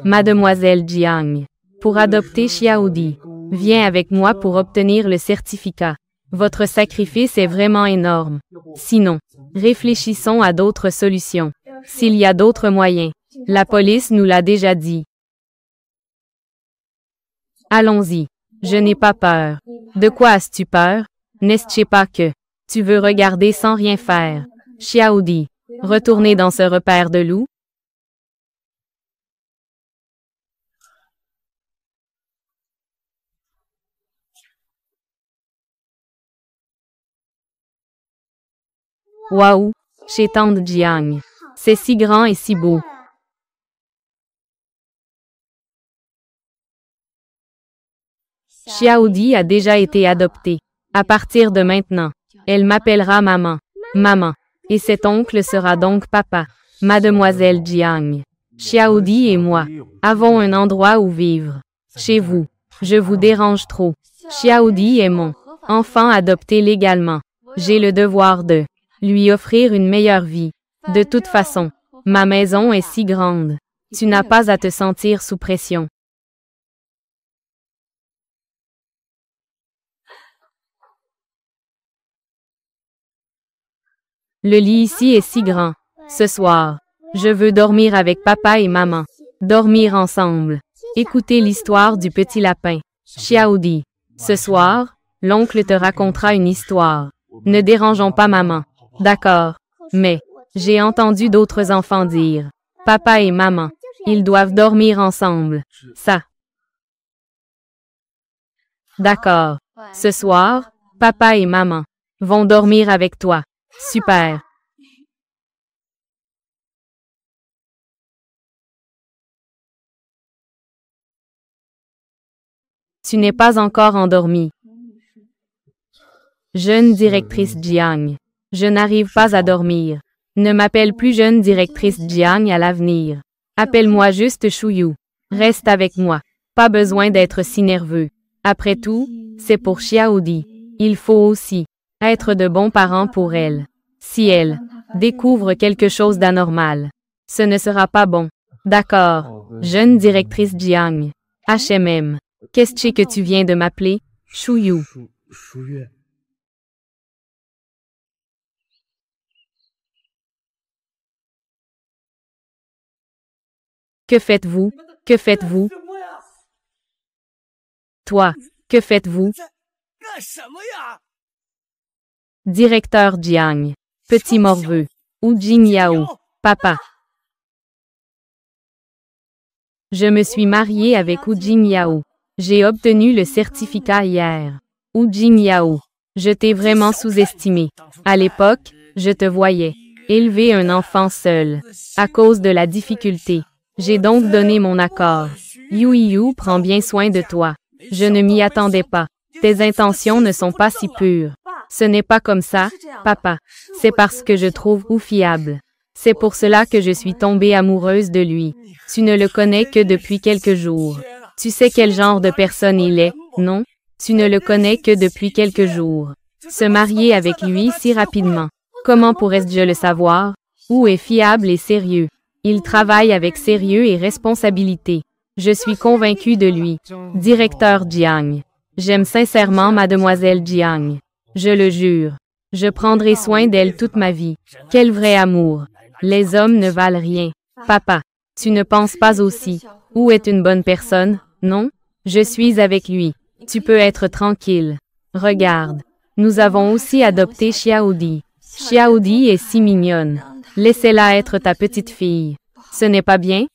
Mademoiselle Jiang, pour adopter Xiaodi, viens avec moi pour obtenir le certificat. Votre sacrifice est vraiment énorme. Sinon, réfléchissons à d'autres solutions. S'il y a d'autres moyens, la police nous l'a déjà dit. Allons-y. Je n'ai pas peur. De quoi as-tu peur? N'est-ce pas que tu veux regarder sans rien faire? Xiaodi, retourner dans ce repère de loups? Waouh, chez Tante Jiang. C'est si grand et si beau. Xiaodi a déjà été adoptée. À partir de maintenant, elle m'appellera maman. Maman. Et cet oncle sera donc papa. Mademoiselle Jiang. Xiaodi et moi avons un endroit où vivre. Chez vous. Je vous dérange trop. Xiaodi est mon enfant adopté légalement. J'ai le devoir de lui offrir une meilleure vie. De toute façon, ma maison est si grande. Tu n'as pas à te sentir sous pression. Le lit ici est si grand. Ce soir, je veux dormir avec papa et maman. Dormir ensemble. Écouter l'histoire du petit lapin. Xiaodi. Ce soir, l'oncle te racontera une histoire. Ne dérangeons pas maman. D'accord. Mais, j'ai entendu d'autres enfants dire, papa et maman, ils doivent dormir ensemble. Ça. D'accord. Ce soir, papa et maman vont dormir avec toi. Super. Tu n'es pas encore endormie. Jeune directrice Jiang. Je n'arrive pas à dormir. Ne m'appelle plus jeune directrice Jiang à l'avenir. Appelle-moi juste Shuyu. Reste avec moi. Pas besoin d'être si nerveux. Après tout, c'est pour Xiaodi. Il faut aussi être de bons parents pour elle. Si elle découvre quelque chose d'anormal, ce ne sera pas bon. D'accord. Jeune directrice Jiang. HMM. Qu'est-ce que tu viens de m'appeler? Shuyu. Que faites-vous? Que faites-vous? Toi, que faites-vous? Directeur Jiang. Petit morveux. Wu Jingyao. Papa. Je me suis mariée avec Wu Jingyao. J'ai obtenu le certificat hier. Wu Jingyao. Je t'ai vraiment sous-estimé. À l'époque, je te voyais élever un enfant seul. À cause de la difficulté. J'ai donc donné mon accord. Yu prend bien soin de toi. Je ne m'y attendais pas. Tes intentions ne sont pas si pures. Ce n'est pas comme ça, papa. C'est parce que je trouve Wu fiable. C'est pour cela que je suis tombée amoureuse de lui. Tu ne le connais que depuis quelques jours. Tu sais quel genre de personne il est, non? Tu ne le connais que depuis quelques jours. Se marier avec lui si rapidement. Comment pourrais-je le savoir? Wu est fiable et sérieux. Il travaille avec sérieux et responsabilité. Je suis convaincue de lui. Directeur Jiang. J'aime sincèrement Mademoiselle Jiang. Je le jure. Je prendrai soin d'elle toute ma vie. Quel vrai amour. Les hommes ne valent rien. Papa, tu ne penses pas aussi. Wu est une bonne personne, non? Je suis avec lui. Tu peux être tranquille. Regarde. Nous avons aussi adopté Xiaodi. Xiaodi est si mignonne. Laissez-la être ta petite fille. Ce n'est pas bien?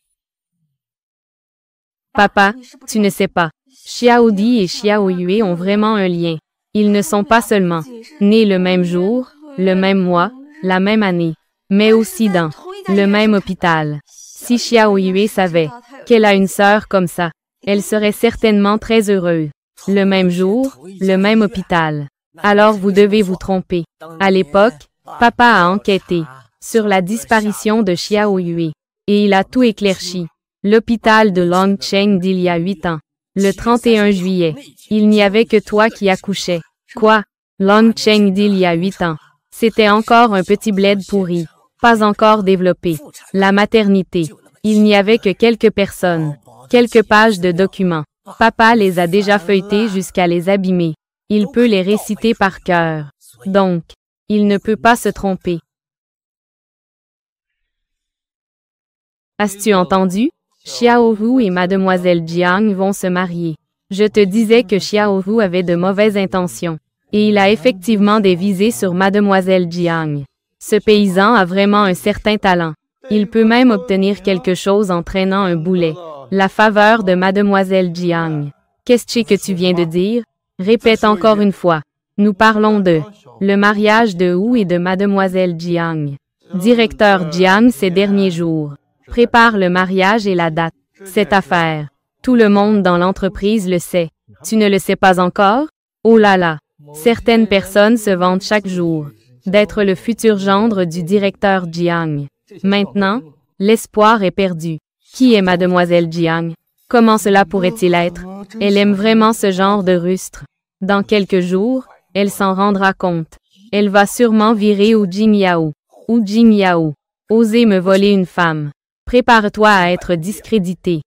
Papa, tu ne sais pas. Xiaodi et Xiaoyue ont vraiment un lien. Ils ne sont pas seulement nés le même jour, le même mois, la même année. mais aussi dans le même hôpital. Si Xiao Yue savait qu'elle a une sœur comme ça, elle serait certainement très heureuse. Le même jour, le même hôpital. Alors vous devez vous tromper. À l'époque, papa a enquêté sur la disparition de Xiao Yue, et il a tout éclairci. L'hôpital de Longcheng d'il y a 8 ans. Le 31 juillet, il n'y avait que toi qui accouchais. Quoi? Longcheng d'il y a 8 ans. C'était encore un petit bled pourri, pas encore développé. La maternité. Il n'y avait que quelques personnes, quelques pages de documents. Papa les a déjà feuilletés jusqu'à les abîmer. Il peut les réciter par cœur. Donc, il ne peut pas se tromper. As-tu entendu? Xiao Hu et mademoiselle Jiang vont se marier. Je te disais que Xiao Hu avait de mauvaises intentions. Et il a effectivement des visées sur mademoiselle Jiang. Ce paysan a vraiment un certain talent. Il peut même obtenir quelque chose en traînant un boulet. La faveur de mademoiselle Jiang. Qu'est-ce que tu viens de dire? Répète encore une fois. Nous parlons de le mariage de Hu et de mademoiselle Jiang. Directeur Jiang ces derniers jours. Prépare le mariage et la date. Cette affaire. Tout le monde dans l'entreprise le sait. Tu ne le sais pas encore? Oh là là. Certaines personnes se vantent chaque jour d'être le futur gendre du directeur Jiang. Maintenant, l'espoir est perdu. Qui est mademoiselle Jiang? Comment cela pourrait-il être? Elle aime vraiment ce genre de rustre. Dans quelques jours, elle s'en rendra compte. Elle va sûrement virer Hu Jingyao. Hu Jingyao. Oser me voler une femme. Prépare-toi à être discrédité.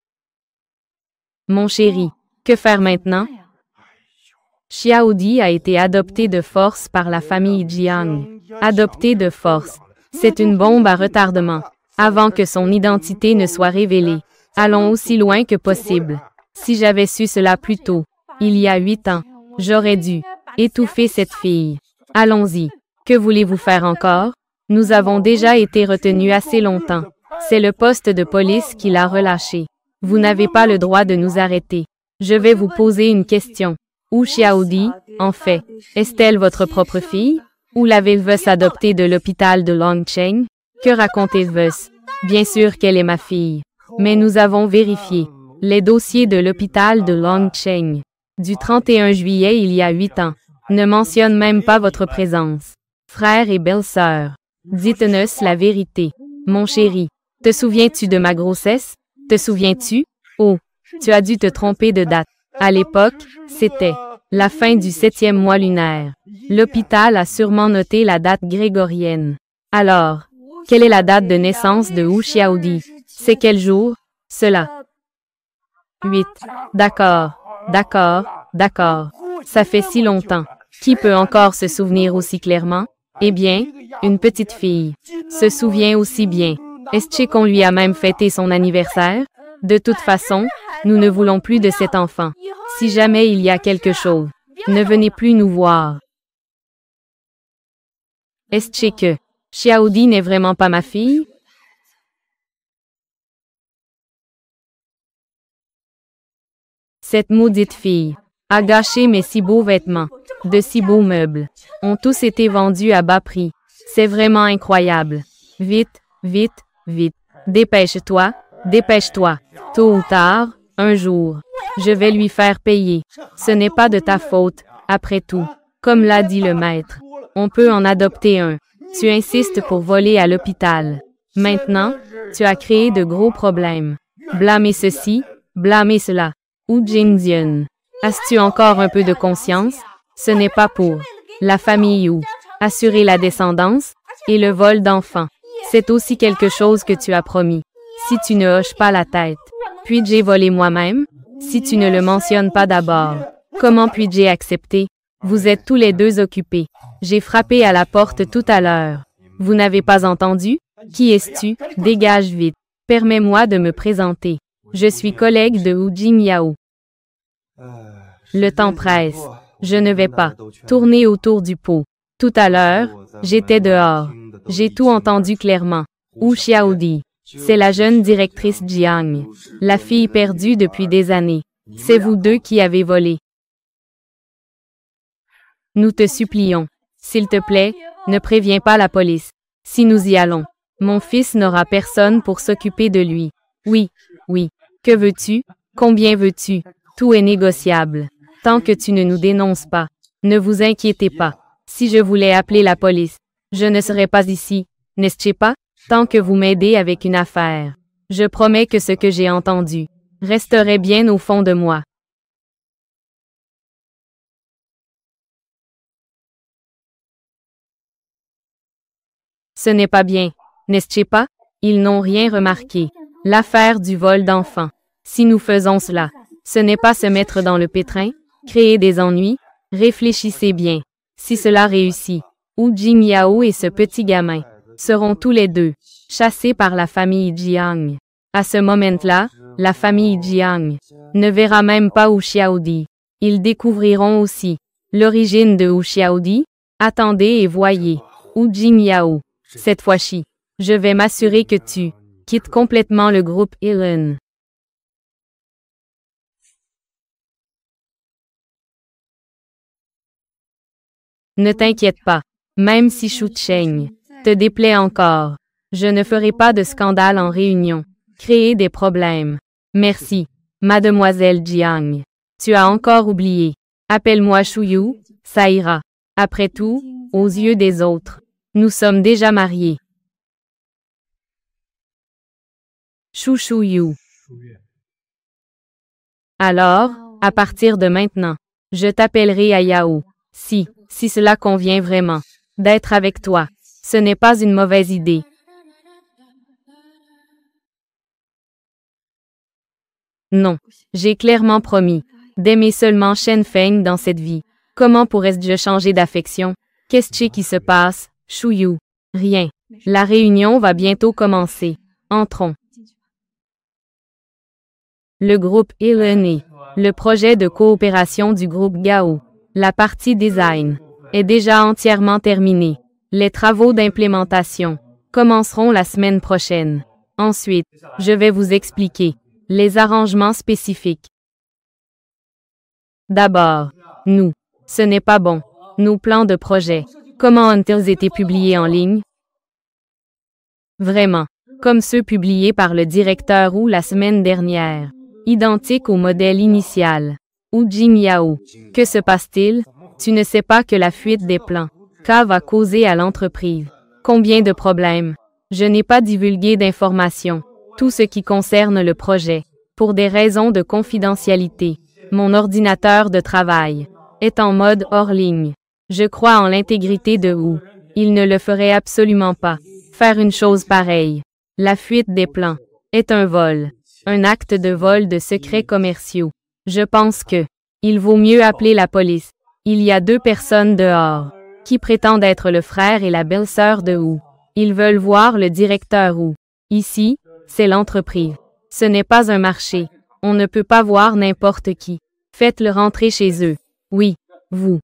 Mon chéri, que faire maintenant? Xiao Di a été adopté de force par la famille Jiang. Adopté de force. C'est une bombe à retardement. Avant que son identité ne soit révélée. Allons aussi loin que possible. Si j'avais su cela plus tôt, il y a 8 ans, j'aurais dû étouffer cette fille. Allons-y. Que voulez-vous faire encore? Nous avons déjà été retenus assez longtemps. C'est le poste de police qui l'a relâché. Vous n'avez pas le droit de nous arrêter. Je vais vous poser une question. Hu Xiaodi, en fait, est-elle votre propre fille? Ou l'avez-vous adoptée de l'hôpital de Longcheng? Que racontez-vous? Bien sûr qu'elle est ma fille. Mais nous avons vérifié les dossiers de l'hôpital de Longcheng. Du 31 juillet il y a 8 ans. Ne mentionne même pas votre présence. Frère et belle-sœur. Dites-nous la vérité. Mon chéri, te souviens-tu de ma grossesse? Te souviens-tu? Oh, tu as dû te tromper de date. À l'époque, c'était la fin du 7e mois lunaire. L'hôpital a sûrement noté la date grégorienne. Alors, quelle est la date de naissance de Hu Xiaodi? C'est quel jour? Cela. 8. D'accord, d'accord, d'accord. Ça fait si longtemps. Qui peut encore se souvenir aussi clairement? Eh bien, une petite fille se souvient aussi bien. Est-ce qu'on lui a même fêté son anniversaire? De toute façon, nous ne voulons plus de cet enfant. Si jamais il y a quelque chose, ne venez plus nous voir. Est-ce que Xiaodi n'est vraiment pas ma fille? Cette maudite fille a gâché mes si beaux vêtements, de si beaux meubles, ont tous été vendus à bas prix. C'est vraiment incroyable. Vite, vite, vite. Dépêche-toi, dépêche-toi. Tôt ou tard, un jour, je vais lui faire payer. Ce n'est pas de ta faute, après tout. Comme l'a dit le maître, on peut en adopter un. Tu insistes pour voler à l'hôpital. Maintenant, tu as créé de gros problèmes. Blâmer ceci, blâmer cela. Hu Jingxian. As-tu encore un peu de conscience? Ce n'est pas pour la famille Hu. Assurer la descendance et le vol d'enfants. C'est aussi quelque chose que tu as promis. Si tu ne hoches pas la tête, puis-je voler moi-même? Si tu ne le mentionnes pas d'abord, comment puis-je accepter? Vous êtes tous les deux occupés. J'ai frappé à la porte tout à l'heure. Vous n'avez pas entendu? Qui es-tu? Dégage vite. Permets-moi de me présenter. Je suis collègue de Hu Jingyao. Le temps presse. Je ne vais pas tourner autour du pot. Tout à l'heure, j'étais dehors. J'ai tout entendu clairement. Hu Xiaodi. C'est la jeune directrice Jiang. La fille perdue depuis des années. C'est vous deux qui avez volé. Nous te supplions. S'il te plaît, ne préviens pas la police. Si nous y allons, Mon fils n'aura personne pour s'occuper de lui. Oui, oui. Que veux-tu? Combien veux-tu? Tout est négociable. Tant que tu ne nous dénonces pas. Ne vous inquiétez pas. Si je voulais appeler la police, je ne serais pas ici, n'est-ce pas? Tant que vous m'aidez avec une affaire. Je promets que ce que j'ai entendu resterait bien au fond de moi. Ce n'est pas bien, n'est-ce pas? Ils n'ont rien remarqué. L'affaire du vol d'enfants. Si nous faisons cela, ce n'est pas se mettre dans le pétrin, créer des ennuis. Réfléchissez bien. Si cela réussit, Wu Jingyao et ce petit gamin seront tous les deux chassés par la famille Jiang. À ce moment-là, la famille Jiang ne verra même pas Wu Xiaodi. Ils découvriront aussi l'origine de Wu Xiaodi. Attendez et voyez. Wu Jingyao. Cette fois-ci, je vais m'assurer que tu quittes complètement le groupe Elon. Ne t'inquiète pas, même si Shu Cheng te déplaît encore, je ne ferai pas de scandale en réunion, créer des problèmes. Merci, mademoiselle Jiang. Tu as encore oublié. Appelle-moi Shuyu, ça ira. Après tout, aux yeux des autres, nous sommes déjà mariés. Shuyu. Alors, à partir de maintenant, je t'appellerai Ayao. Si cela convient vraiment, d'être avec toi, ce n'est pas une mauvaise idée. Non, j'ai clairement promis d'aimer seulement Shen Feng dans cette vie. Comment pourrais-je changer d'affection? Qu'est-ce qui se passe, Shuyu? Rien. La réunion va bientôt commencer. Entrons. Le groupe Elon. Le projet de coopération du groupe Gao. La partie design est déjà entièrement terminée. Les travaux d'implémentation commenceront la semaine prochaine. Ensuite, je vais vous expliquer les arrangements spécifiques. D'abord, ce n'est pas bon. Nos plans de projet, comment ont-ils été publiés en ligne? Vraiment, comme ceux publiés par le directeur Wu la semaine dernière, identiques au modèle initial. Wu Jingyao. Que se passe-t-il? Tu ne sais pas que la fuite des plans va causer à l'entreprise combien de problèmes? Je n'ai pas divulgué d'informations, tout ce qui concerne le projet, pour des raisons de confidentialité. Mon ordinateur de travail est en mode hors ligne. Je crois en l'intégrité de Wu. Il ne le ferait absolument pas. Faire une chose pareille. La fuite des plans est un vol, un acte de vol de secrets commerciaux. Je pense que il vaut mieux appeler la police. Il y a 2 personnes dehors qui prétendent être le frère et la belle-sœur de Wu. Ils veulent voir le directeur Wu. Ici, c'est l'entreprise. Ce n'est pas un marché. On ne peut pas voir n'importe qui. Faites-le rentrer chez eux. Oui, vous.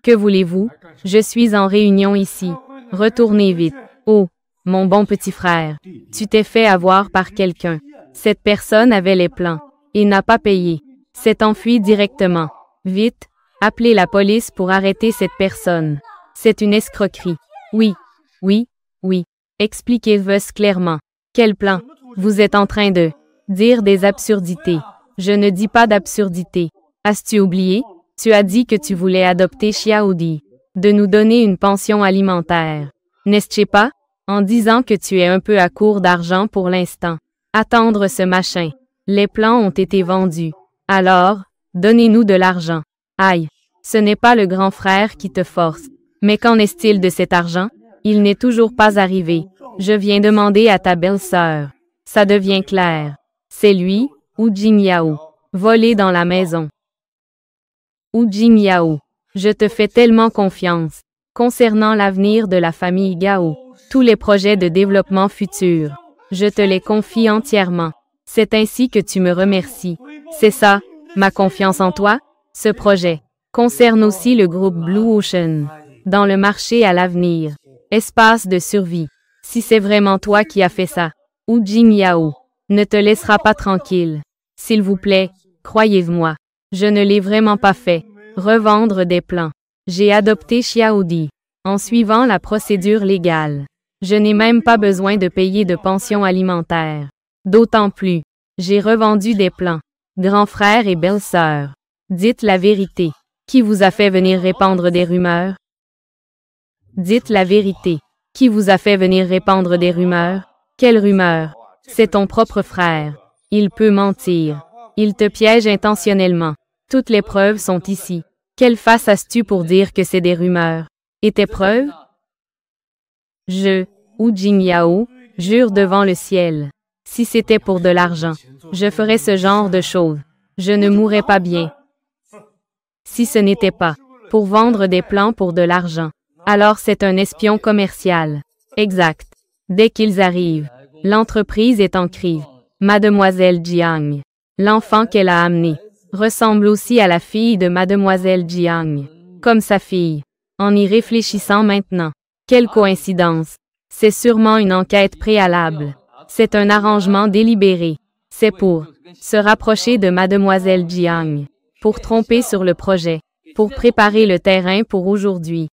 Que voulez-vous? Je suis en réunion ici. Retournez vite. Oh, mon bon petit frère, tu t'es fait avoir par quelqu'un. Cette personne avait les plans et n'a pas payé. S'est enfui directement. Vite, appelez la police pour arrêter cette personne. C'est une escroquerie. Oui, oui, oui. Expliquez-vous clairement. Quel plan? Vous êtes en train de dire des absurdités. Je ne dis pas d'absurdités. As-tu oublié? Tu as dit que tu voulais adopter Xiaodi, de nous donner une pension alimentaire. N'est-ce pas? En disant que tu es un peu à court d'argent pour l'instant. Attendre ce machin. Les plans ont été vendus. Alors, donnez-nous de l'argent. Aïe, ce n'est pas le grand frère qui te force. Mais qu'en est-il de cet argent? Il n'est toujours pas arrivé. Je viens demander à ta belle-sœur. Ça devient clair. C'est lui, Wu Jingyao, volé dans la maison. Wu Jingyao, je te fais tellement confiance. Concernant l'avenir de la famille Gao, tous les projets de développement futurs, je te les confie entièrement. C'est ainsi que tu me remercies. C'est ça, ma confiance en toi? Ce projet concerne aussi le groupe Blue Ocean. Dans le marché à l'avenir, espace de survie. Si c'est vraiment toi qui as fait ça, Wu Jingyao ne te laissera pas tranquille. S'il vous plaît, croyez-moi, je ne l'ai vraiment pas fait. Revendre des plans. J'ai adopté Xiaodi. en suivant la procédure légale. Je n'ai même pas besoin de payer de pension alimentaire. D'autant plus, j'ai revendu des plans. Grand frère et belle-sœur, dites la vérité. Qui vous a fait venir répandre des rumeurs? Dites la vérité. Qui vous a fait venir répandre des rumeurs? Quelle rumeur? C'est ton propre frère. Il peut mentir. Il te piège intentionnellement. Toutes les preuves sont ici. Quelle face as-tu pour dire que c'est des rumeurs? Et tes preuves? Je, Wu Jingyao, jure devant le ciel. Si c'était pour de l'argent, je ferais ce genre de choses. Je ne mourrais pas bien. Si ce n'était pas pour vendre des plans pour de l'argent, alors c'est un espion commercial. Exact. Dès qu'ils arrivent, l'entreprise est en crise. Mademoiselle Jiang, l'enfant qu'elle a amené, ressemble aussi à la fille de Mademoiselle Jiang, comme sa fille. En y réfléchissant maintenant, quelle coïncidence. C'est sûrement une enquête préalable. C'est un arrangement délibéré. C'est pour se rapprocher de Mademoiselle Jiang, pour tromper sur le projet, pour préparer le terrain pour aujourd'hui.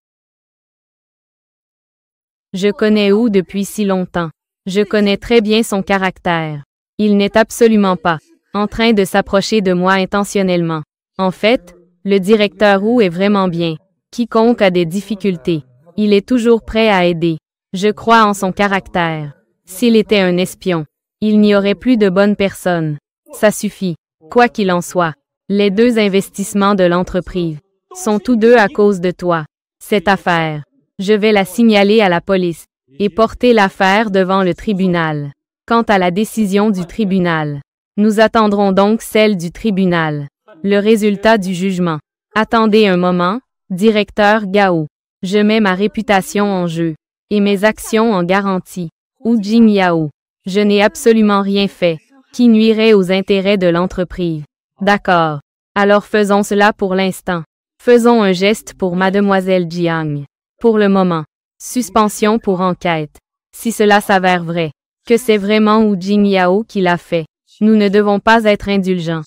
Je connais Wu depuis si longtemps. Je connais très bien son caractère. Il n'est absolument pas en train de s'approcher de moi intentionnellement. En fait, le directeur Wu est vraiment bien. Quiconque a des difficultés, il est toujours prêt à aider. Je crois en son caractère. S'il était un espion, il n'y aurait plus de bonnes personnes. Ça suffit. Quoi qu'il en soit, les 2 investissements de l'entreprise sont tous 2 à cause de toi. Cette affaire, je vais la signaler à la police et porter l'affaire devant le tribunal. Quant à la décision du tribunal, nous attendrons donc celle du tribunal. Le résultat du jugement. Attendez un moment, directeur Gao. Je mets ma réputation en jeu et mes actions en garantie. Wu Jingyao. Je n'ai absolument rien fait qui nuirait aux intérêts de l'entreprise. D'accord. Alors faisons cela pour l'instant. Faisons un geste pour Mademoiselle Jiang. Pour le moment. Suspension pour enquête. Si cela s'avère vrai, que c'est vraiment Wu Jingyao qui l'a fait, nous ne devons pas être indulgents.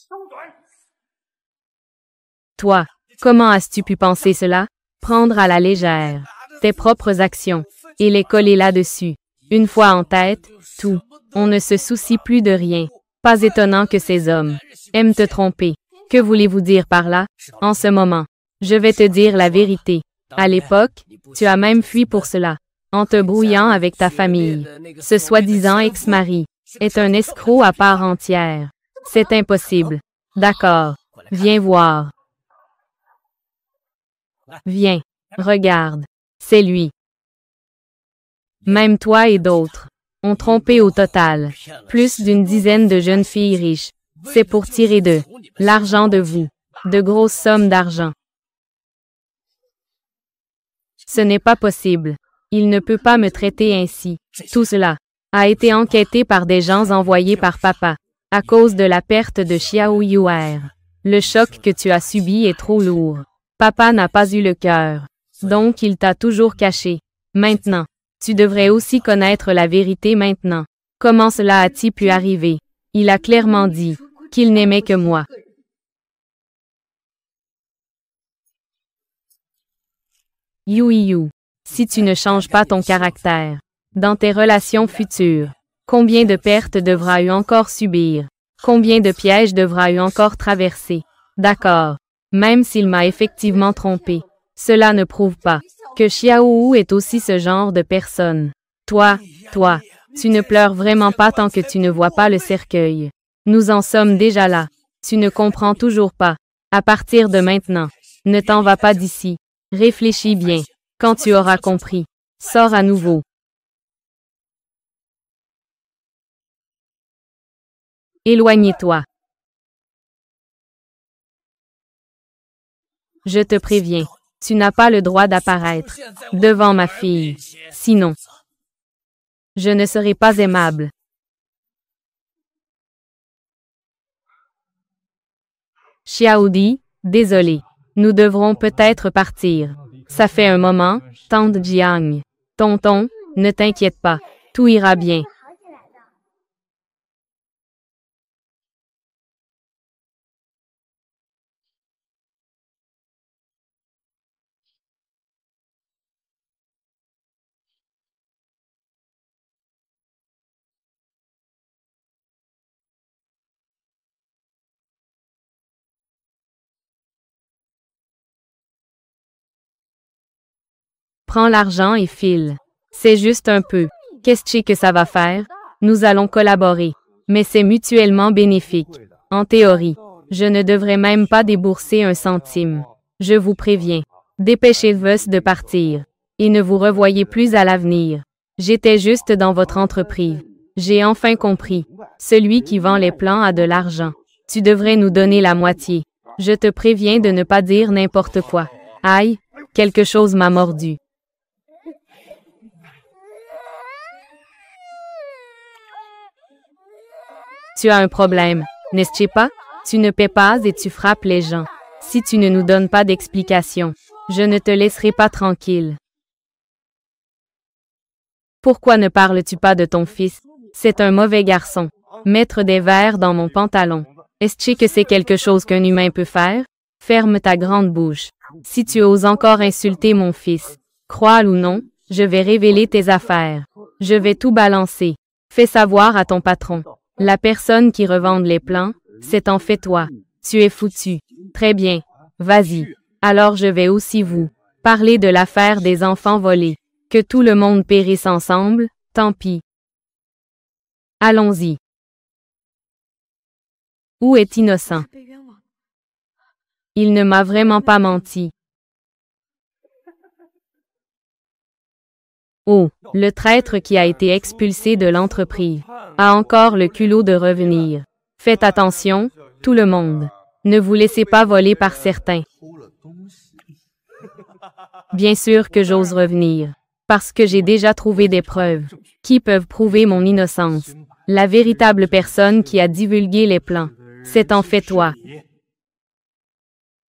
Toi, comment as-tu pu penser cela? Prendre à la légère tes propres actions et les coller là-dessus. Une fois en tête, tout. On ne se soucie plus de rien. Pas étonnant que ces hommes aiment te tromper. Que voulez-vous dire par là? En ce moment, je vais te dire la vérité. À l'époque, tu as même fui pour cela, en te brouillant avec ta famille. Ce soi-disant ex-mari est un escroc à part entière. C'est impossible. D'accord. Viens voir. Viens. Regarde. C'est lui. Même toi et d'autres ont trompé au total plus d'une dizaine de jeunes filles riches. C'est pour tirer de l'argent de vous, de grosses sommes d'argent. Ce n'est pas possible. Il ne peut pas me traiter ainsi. Tout cela a été enquêté par des gens envoyés par papa, à cause de la perte de Xiao Yuer. Le choc que tu as subi est trop lourd. Papa n'a pas eu le cœur. Donc il t'a toujours caché. Maintenant, tu devrais aussi connaître la vérité maintenant. Comment cela a-t-il pu arriver? Il a clairement dit qu'il n'aimait que moi. Yu, si tu ne changes pas ton caractère, dans tes relations futures, combien de pertes devras-tu encore subir? Combien de pièges devras-tu encore traverser? D'accord. Même s'il m'a effectivement trompé, cela ne prouve pas que Xiao Wu est aussi ce genre de personne. Toi, tu ne pleures vraiment pas tant que tu ne vois pas le cercueil. Nous en sommes déjà là. Tu ne comprends toujours pas. À partir de maintenant, ne t'en vas pas d'ici. Réfléchis bien. Quand tu auras compris, sors à nouveau. Éloignez-toi. Je te préviens, tu n'as pas le droit d'apparaître devant ma fille. Sinon, je ne serai pas aimable. Xiaodi, désolé. Nous devrons peut-être partir. Ça fait un moment, tante Jiang. Tonton, ne t'inquiète pas. Tout ira bien. Prends l'argent et file. C'est juste un peu. Qu'est-ce que ça va faire? Nous allons collaborer. Mais c'est mutuellement bénéfique. En théorie, je ne devrais même pas débourser un centime. Je vous préviens. Dépêchez-vous de partir. Et ne vous revoyez plus à l'avenir. J'étais juste dans votre entreprise. J'ai enfin compris. Celui qui vend les plans a de l'argent. Tu devrais nous donner la moitié. Je te préviens de ne pas dire n'importe quoi. Aïe, quelque chose m'a mordu. Tu as un problème, n'est-ce pas? Tu ne paies pas et tu frappes les gens. Si tu ne nous donnes pas d'explication, je ne te laisserai pas tranquille. Pourquoi ne parles-tu pas de ton fils? C'est un mauvais garçon. Mettre des verres dans mon pantalon. Est-ce que c'est quelque chose qu'un humain peut faire? Ferme ta grande bouche. Si tu oses encore insulter mon fils, crois-le ou non, je vais révéler tes affaires. Je vais tout balancer. Fais savoir à ton patron. La personne qui revende les plans, c'est en fait toi. Tu es foutu. Très bien. Vas-y. Alors je vais aussi vous parler de l'affaire des enfants volés. Que tout le monde périsse ensemble, tant pis. Allons-y. Où est innocent? Il ne m'a vraiment pas menti. Oh, le traître qui a été expulsé de l'entreprise a encore le culot de revenir. Faites attention, tout le monde. Ne vous laissez pas voler par certains. Bien sûr que j'ose revenir, parce que j'ai déjà trouvé des preuves qui peuvent prouver mon innocence. La véritable personne qui a divulgué les plans, c'est en fait toi.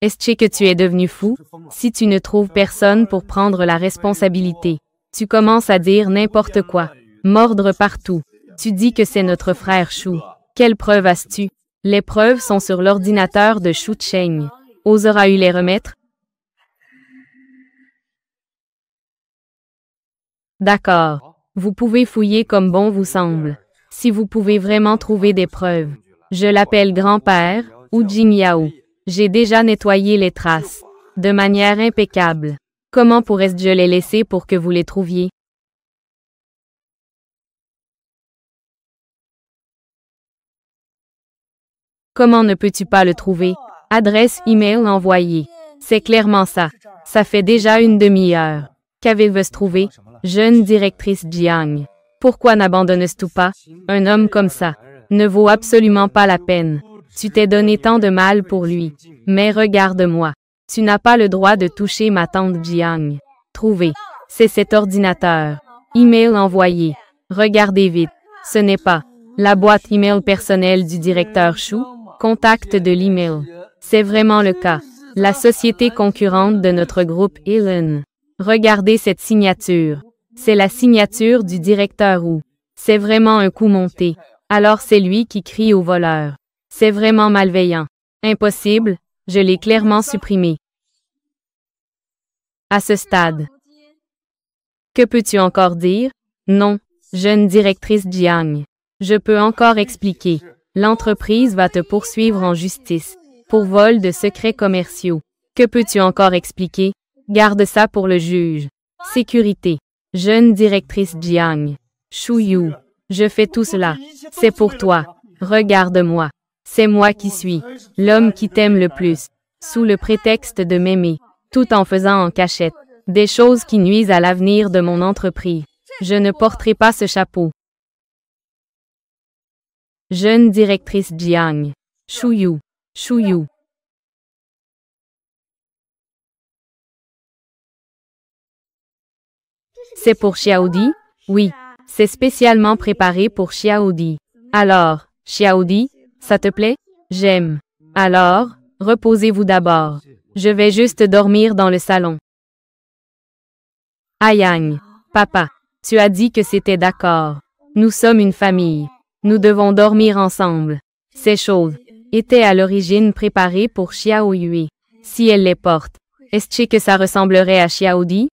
Est-ce que tu es devenu fou? Si tu ne trouves personne pour prendre la responsabilité, tu commences à dire n'importe quoi, mordre partout. Tu dis que c'est notre frère Chou. Quelles preuves as-tu? Les preuves sont sur l'ordinateur de Chou Cheng. Oseras-tu les remettre? D'accord. Vous pouvez fouiller comme bon vous semble. Si vous pouvez vraiment trouver des preuves. Je l'appelle grand-père, ou Jing Yao. J'ai déjà nettoyé les traces. De manière impeccable. Comment pourrais-je les laisser pour que vous les trouviez? Comment ne peux-tu pas le trouver? Adresse email envoyée. C'est clairement ça. Ça fait déjà une demi-heure. Qu'avez-vous trouvé? Jeune directrice Jiang. Pourquoi n'abandonnes-tu pas? Un homme comme ça ne vaut absolument pas la peine. Tu t'es donné tant de mal pour lui. Mais regarde-moi. Tu n'as pas le droit de toucher ma tante Jiang. Trouvé. C'est cet ordinateur. Email envoyé. Regardez vite. Ce n'est pas la boîte email personnelle du directeur Chou. Contact de l'email. C'est vraiment le cas. La société concurrente de notre groupe Elon. Regardez cette signature. C'est la signature du directeur Wu. C'est vraiment un coup monté. Alors c'est lui qui crie au voleur. C'est vraiment malveillant. Impossible, je l'ai clairement supprimé. À ce stade. Que peux-tu encore dire? Non, jeune directrice Jiang. Je peux encore expliquer. L'entreprise va te poursuivre en justice pour vol de secrets commerciaux. Que peux-tu encore expliquer? Garde ça pour le juge. Sécurité. Jeune directrice Jiang. Shu Yu. Je fais tout cela. C'est pour toi. Regarde-moi. C'est moi qui suis l'homme qui t'aime le plus, sous le prétexte de m'aimer, tout en faisant en cachette des choses qui nuisent à l'avenir de mon entreprise. Je ne porterai pas ce chapeau. Jeune directrice Jiang. Shu Yu. Shu Yu. C'est pour Xiaodi? Oui, c'est spécialement préparé pour Xiaodi. Alors, Xiaodi, ça te plaît? J'aime. Alors, reposez-vous d'abord. Je vais juste dormir dans le salon. Ayang, papa, tu as dit que c'était d'accord. Nous sommes une famille. Nous devons dormir ensemble. Ces choses étaient à l'origine préparées pour Xiao Yue. Si elle les porte, est-ce que ça ressemblerait à Xiaodi?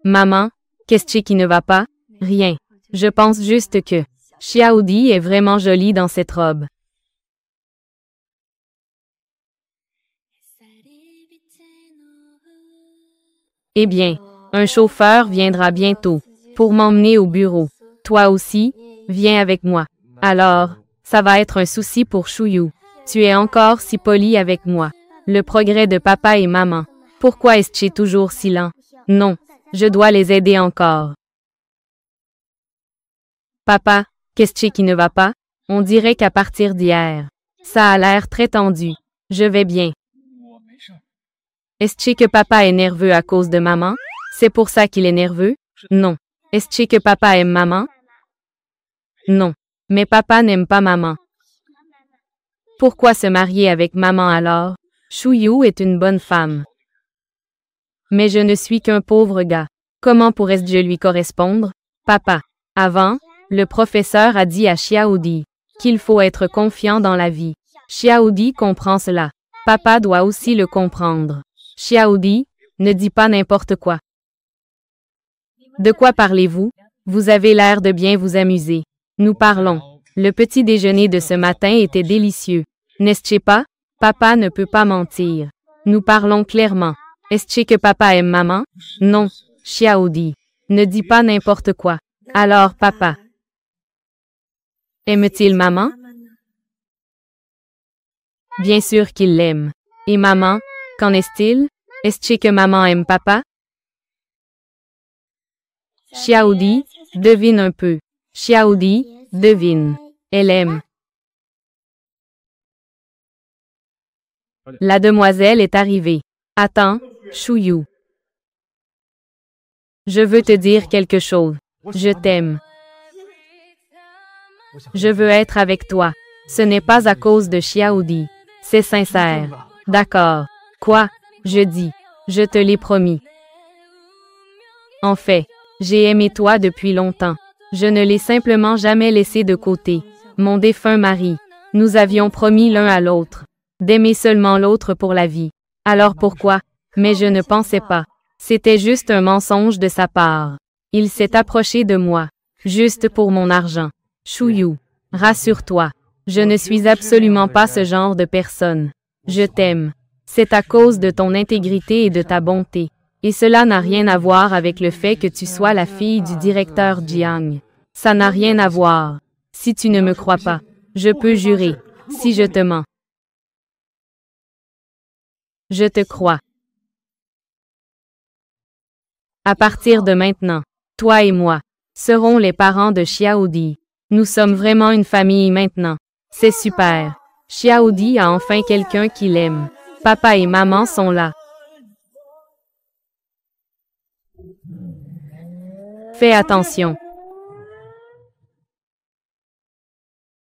Maman, qu'est-ce qui ne va pas? Rien. Je pense juste que Xiaodi est vraiment jolie dans cette robe. Eh bien, un chauffeur viendra bientôt pour m'emmener au bureau. Toi aussi, viens avec moi. Alors, ça va être un souci pour Shuyu. Tu es encore si poli avec moi. Le progrès de papa et maman. Pourquoi est-ce toujours si lent? Non, je dois les aider encore. Papa, qu'est-ce qui ne va pas? On dirait qu'à partir d'hier, ça a l'air très tendu. Je vais bien. Est-ce que papa est nerveux à cause de maman? C'est pour ça qu'il est nerveux? Non. Est-ce que papa aime maman? Non. Mais papa n'aime pas maman. Pourquoi se marier avec maman alors? Shuyu est une bonne femme. Mais je ne suis qu'un pauvre gars. Comment pourrais-je lui correspondre? Papa. Avant, le professeur a dit à Xiaodi qu'il faut être confiant dans la vie. Xiaodi comprend cela. Papa doit aussi le comprendre. Xiaodi, ne dis pas n'importe quoi. De quoi parlez-vous? Vous avez l'air de bien vous amuser. Nous parlons. Le petit déjeuner de ce matin était délicieux. N'est-ce pas? Papa ne peut pas mentir. Nous parlons clairement. Est-ce que papa aime maman? Non. Xiaodi. Ne dis pas n'importe quoi. Alors papa. Aime-t-il maman? Bien sûr qu'il l'aime. Et maman, qu'en est-il? Est-ce que maman aime papa? Xiaodi, devine un peu. Xiaodi, devine. Elle aime. La demoiselle est arrivée. Attends, Shuyu. Je veux te dire quelque chose. Je t'aime. Je veux être avec toi. Ce n'est pas à cause de Xiaodi. C'est sincère. D'accord. Quoi? Je dis. Je te l'ai promis. En fait, j'ai aimé toi depuis longtemps. Je ne l'ai simplement jamais laissé de côté. Mon défunt mari. Nous avions promis l'un à l'autre d'aimer seulement l'autre pour la vie. Alors pourquoi? Mais je ne pensais pas. C'était juste un mensonge de sa part. Il s'est approché de moi, juste pour mon argent. Shuyu, rassure-toi. Je ne suis absolument pas ce genre de personne. Je t'aime. C'est à cause de ton intégrité et de ta bonté. Et cela n'a rien à voir avec le fait que tu sois la fille du directeur Jiang. Ça n'a rien à voir. Si tu ne me crois pas, je peux jurer, si je te mens. Je te crois. À partir de maintenant, toi et moi serons les parents de Xiaodi. Nous sommes vraiment une famille maintenant. C'est super. Xiaodi a enfin quelqu'un qui l'aime. Papa et maman sont là. Fais attention.